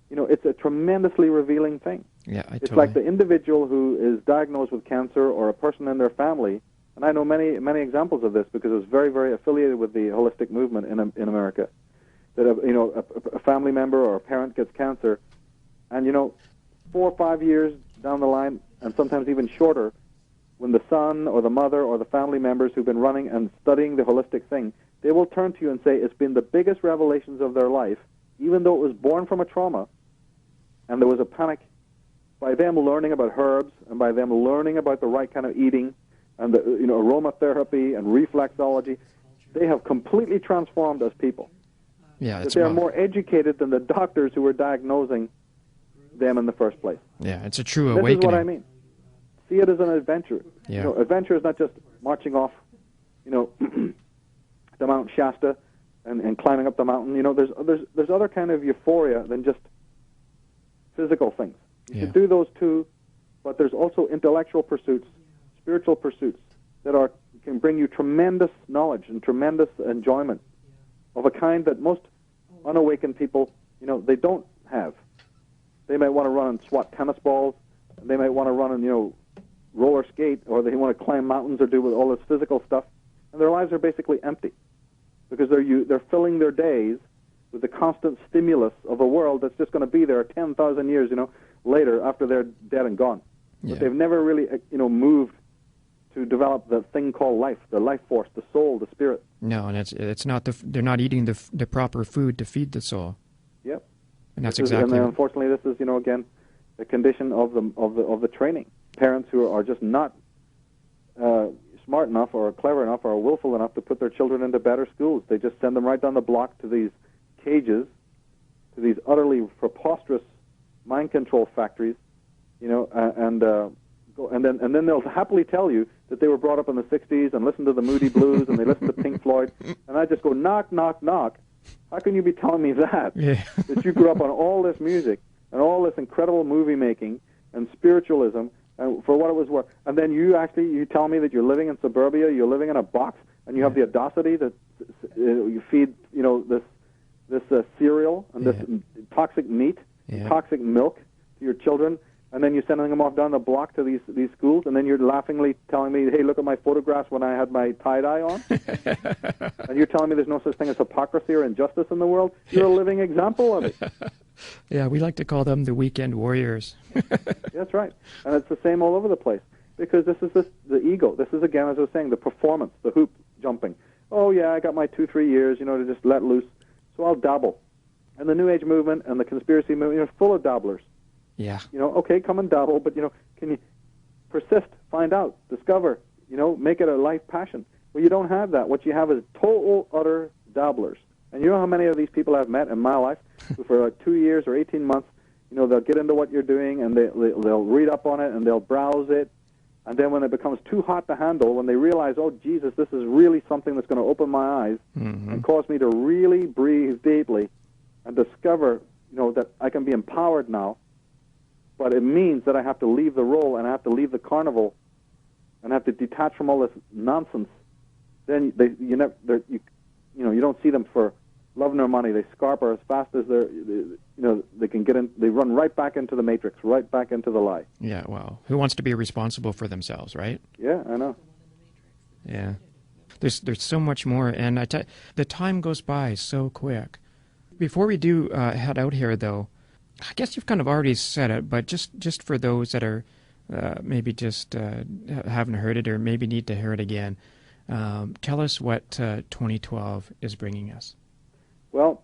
you know, it's a tremendously revealing thing. Yeah, It's like the individual who is diagnosed with cancer, or a person in their family, and I know many examples of this because I was very, very affiliated with the holistic movement in America, that a family member or a parent gets cancer, and, you know, 4 or 5 years down the line, and sometimes even shorter, when the son or the mother or the family members who've been running and studying the holistic thing, they will turn to you and say it's been the biggest revelations of their life, even though it was born from a trauma, and there was a panic. By them learning about herbs, and by them learning about the right kind of eating, and the, you know, aromatherapy and reflexology, they have completely transformed as people. Yeah, they are more educated than the doctors who were diagnosing them in the first place. Yeah, it's a true awakening. This is what I mean. See it as an adventure. Yeah. You know, adventure is not just marching off, you know, the Mount Shasta and climbing up the mountain. You know, there's other kind of euphoria than just physical things. You should do those too, but there's also intellectual pursuits, spiritual pursuits that can bring you tremendous knowledge and tremendous enjoyment of a kind that most unawakened people, you know, they don't have. They might want to run and swat tennis balls, and they might want to run and, you know, roller skate, or they want to climb mountains or do with all this physical stuff, and their lives are basically empty because they're filling their days with the constant stimulus of a world that's just going to be there 10,000 years, you know, later after they're dead and gone. Yeah. But they've never really, you know, moved to develop the thing called life, the life force, the soul, the spirit. No, and it's not they're not eating the proper food to feed the soul. Yep. And that's And unfortunately, this is, you know, again, the condition of the training. Parents who are just not smart enough or clever enough or willful enough to put their children into better schools. They just send them right down the block to these cages, to these utterly preposterous mind control factories, you know, and then they'll happily tell you that they were brought up in the 60s and listened to the Moody Blues and they listened to Pink Floyd, and I just go, knock, knock, knock. How can you be telling me that? Yeah. That you grew up on all this music and all this incredible movie making and spiritualism, and for what it was worth. And then you tell me that you're living in suburbia, you're living in a box, and you have the audacity that you feed, this cereal and this toxic meat, toxic milk to your children, and then you're sending them off down the block to these schools, and then you're laughingly telling me, hey, look at my photographs when I had my tie-dye on, and you're telling me there's no such thing as hypocrisy or injustice in the world. You're a living example of it. Yeah, we like to call them the weekend warriors. That's right. And it's the same all over the place. Because this is the ego. This is, again, as I was saying, the performance, the hoop jumping. Oh, yeah, I got my 2-3 years, to just let loose. So I'll dabble. And the New Age movement and the conspiracy movement, full of dabblers. Yeah. Okay, come and dabble, but, can you persist, find out, discover, make it a life passion? Well, you don't have that. What you have is total, utter dabblers. And you know how many of these people I've met in my life who for like 2 years or 18 months, they'll get into what you're doing and they'll read up on it and they'll browse it. And then when it becomes too hot to handle, when they realize, oh, Jesus, this is really something that's going to open my eyes and cause me to really breathe deeply and discover, that I can be empowered now, but it means that I have to leave the role and I have to leave the carnival and I have to detach from all this nonsense. Then you don't see them for love nor money. They scarper as fast as they can get in. They run right back into the matrix, right back into the lie. Yeah, well, who wants to be responsible for themselves, right? Yeah, I know. Yeah. There's so much more, and the time goes by so quick. Before we do head out here, though, I guess you've kind of already said it, but just for those that are maybe just haven't heard it or maybe need to hear it again, tell us what 2012 is bringing us. Well,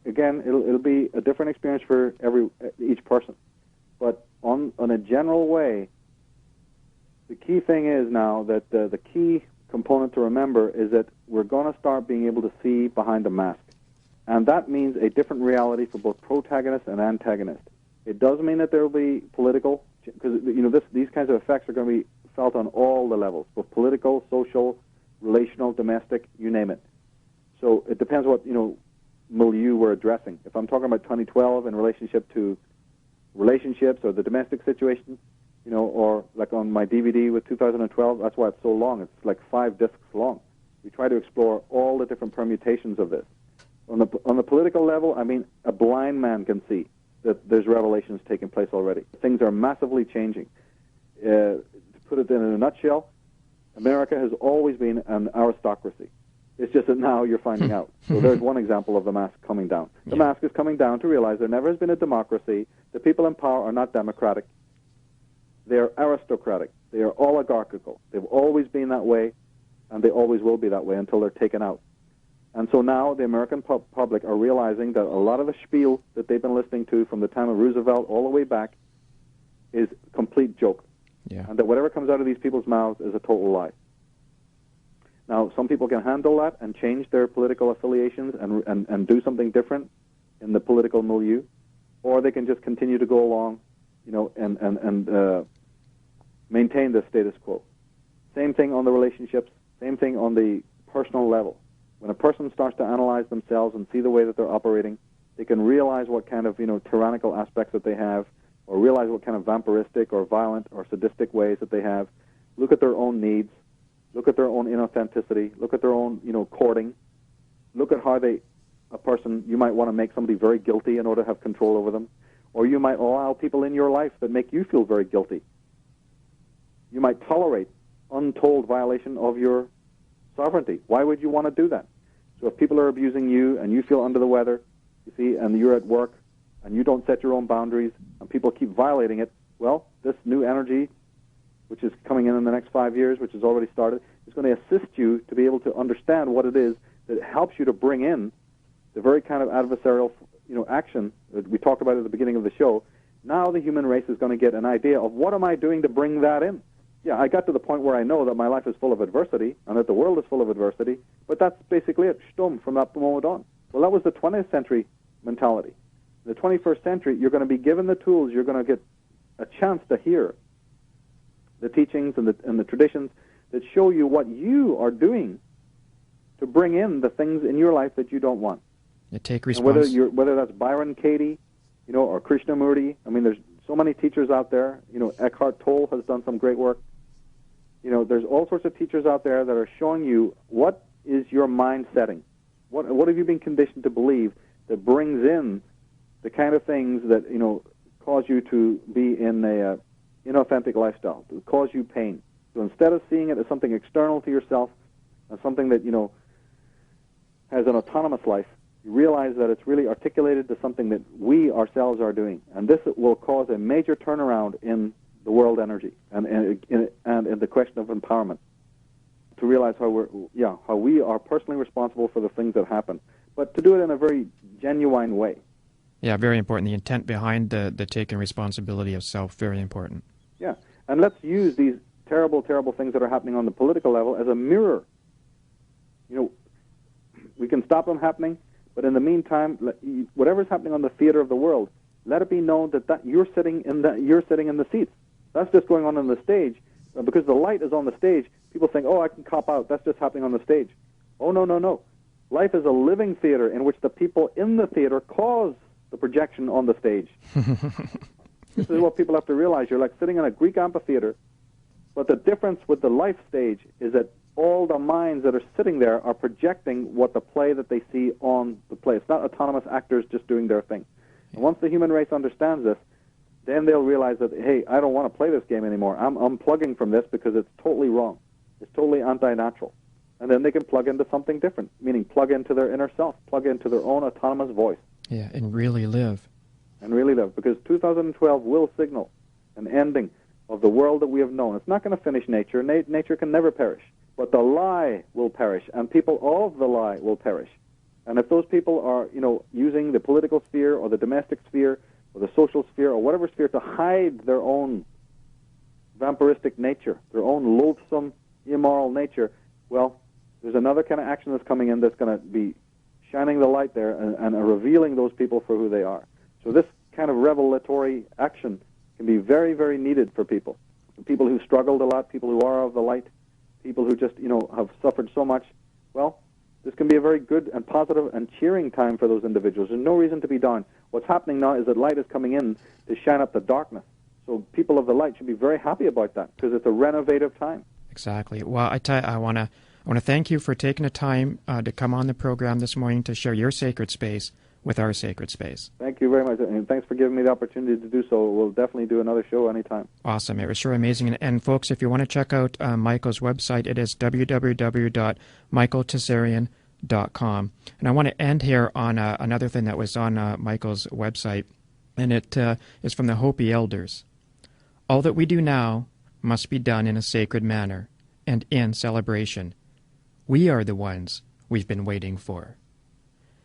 again, it'll be a different experience for each person. But on a general way, the key thing is now that the key component to remember is that we're going to start being able to see behind the mask. And that means a different reality for both protagonist and antagonist. It does mean that there will be political, because these kinds of effects are going to be felt on all the levels, both political, social, relational, domestic, you name it. So it depends what, milieu we're addressing. If I'm talking about 2012 in relationship to relationships or the domestic situation, or like on my DVD with 2012, that's why it's so long. It's like 5 discs long. We try to explore all the different permutations of this. On the political level, I mean, a blind man can see that there's revelations taking place already. Things are massively changing. To put it in a nutshell, America has always been an aristocracy. It's just that now you're finding out. So there's one example of the mask coming down. The mask is coming down to realize there never has been a democracy. The people in power are not democratic. They are aristocratic. They are oligarchical. They've always been that way, and they always will be that way until they're taken out. And so now the American public are realizing that a lot of the spiel that they've been listening to from the time of Roosevelt all the way back is a complete joke. Yeah. And that whatever comes out of these people's mouths is a total lie. Now, some people can handle that and change their political affiliations and do something different in the political milieu, or they can just continue to go along, and maintain the status quo. Same thing on the relationships, same thing on the personal level. When a person starts to analyze themselves and see the way that they're operating, they can realize what kind of, tyrannical aspects that they have, or realize what kind of vampiristic or violent or sadistic ways that they have. Look at their own needs. Look at their own inauthenticity. Look at their own, courting. Look at how you might want to make somebody very guilty in order to have control over them. Or you might allow people in your life that make you feel very guilty. You might tolerate untold violation of your sovereignty. Why would you want to do that? So if people are abusing you and you feel under the weather, you see, and you're at work and you don't set your own boundaries and people keep violating it, well, this new energy, which is coming in the next 5 years, which has already started, is going to assist you to be able to understand what it is that helps you to bring in the very kind of adversarial, action that we talked about at the beginning of the show. Now the human race is going to get an idea of what am I doing to bring that in. Yeah, I got to the point where I know that my life is full of adversity and that the world is full of adversity, but that's basically it, stumm, from that moment on. Well, that was the 20th century mentality. In the 21st century, you're going to be given the tools, you're going to get a chance to hear the teachings and the traditions that show you what you are doing to bring in the things in your life that you don't want. You take And responsibility. whether that's Byron Katie, or Krishnamurti. I mean, there's so many teachers out there. Eckhart Tolle has done some great work. There's all sorts of teachers out there that are showing you what is your mind setting. What have you been conditioned to believe that brings in the kind of things that cause you to be in a inauthentic lifestyle, to cause you pain. So instead of seeing it as something external to yourself, as something that has an autonomous life, you realize that it's really articulated to something that we ourselves are doing, and this will cause a major turnaround in the world energy and in the question of empowerment. To realize how we are personally responsible for the things that happen, but to do it in a very genuine way. Yeah, very important. The intent behind the taking responsibility of self, very important. Yeah, and let's use these terrible, terrible things that are happening on the political level as a mirror. We can stop them happening, but in the meantime, whatever's happening on the theater of the world, let it be known that you're sitting in the seats. That's just going on the stage. Because the light is on the stage, people think, oh, I can cop out. That's just happening on the stage. Oh, no, no, no. Life is a living theater in which the people in the theater cause the projection on the stage. This is what people have to realize. You're like sitting in a Greek amphitheater, but the difference with the life stage is that all the minds that are sitting there are projecting what the play that they see on the play. It's not autonomous actors just doing their thing. And once the human race understands this, then they'll realize that, hey, I don't want to play this game anymore. I'm unplugging from this because it's totally wrong. It's totally anti-natural. And then they can plug into something different, meaning plug into their inner self, plug into their own autonomous voice. Yeah, and really live. And really live, because 2012 will signal an ending of the world that we have known. It's not going to finish nature. Nature can never perish. But the lie will perish, and people of the lie will perish. And if those people are, using the political sphere or the domestic sphere or the social sphere or whatever sphere to hide their own vampiristic nature, their own loathsome, immoral nature, well, there's another kind of action that's coming in that's going to be shining the light there and revealing those people for who they are. So this kind of revelatory action can be very, very needed for people. People who struggled a lot, people who are of the light, people who just, have suffered so much. Well, this can be a very good and positive and cheering time for those individuals. There's no reason to be down. What's happening now is that light is coming in to shine up the darkness. So people of the light should be very happy about that because it's a renovative time. Exactly. Well, I want to thank you for taking the time to come on the program this morning to share your sacred space with our sacred space. Thank you very much, and thanks for giving me the opportunity to do so. We'll definitely do another show anytime. Awesome. It was sure amazing. And folks, if you want to check out Michael's website, it is www.michaeltsarion.com. And I want to end here on another thing that was on Michael's website, and it is from the Hopi elders. All that we do now must be done in a sacred manner and in celebration. We are the ones we've been waiting for.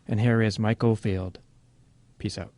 And here is Mike Oldfield. Peace out.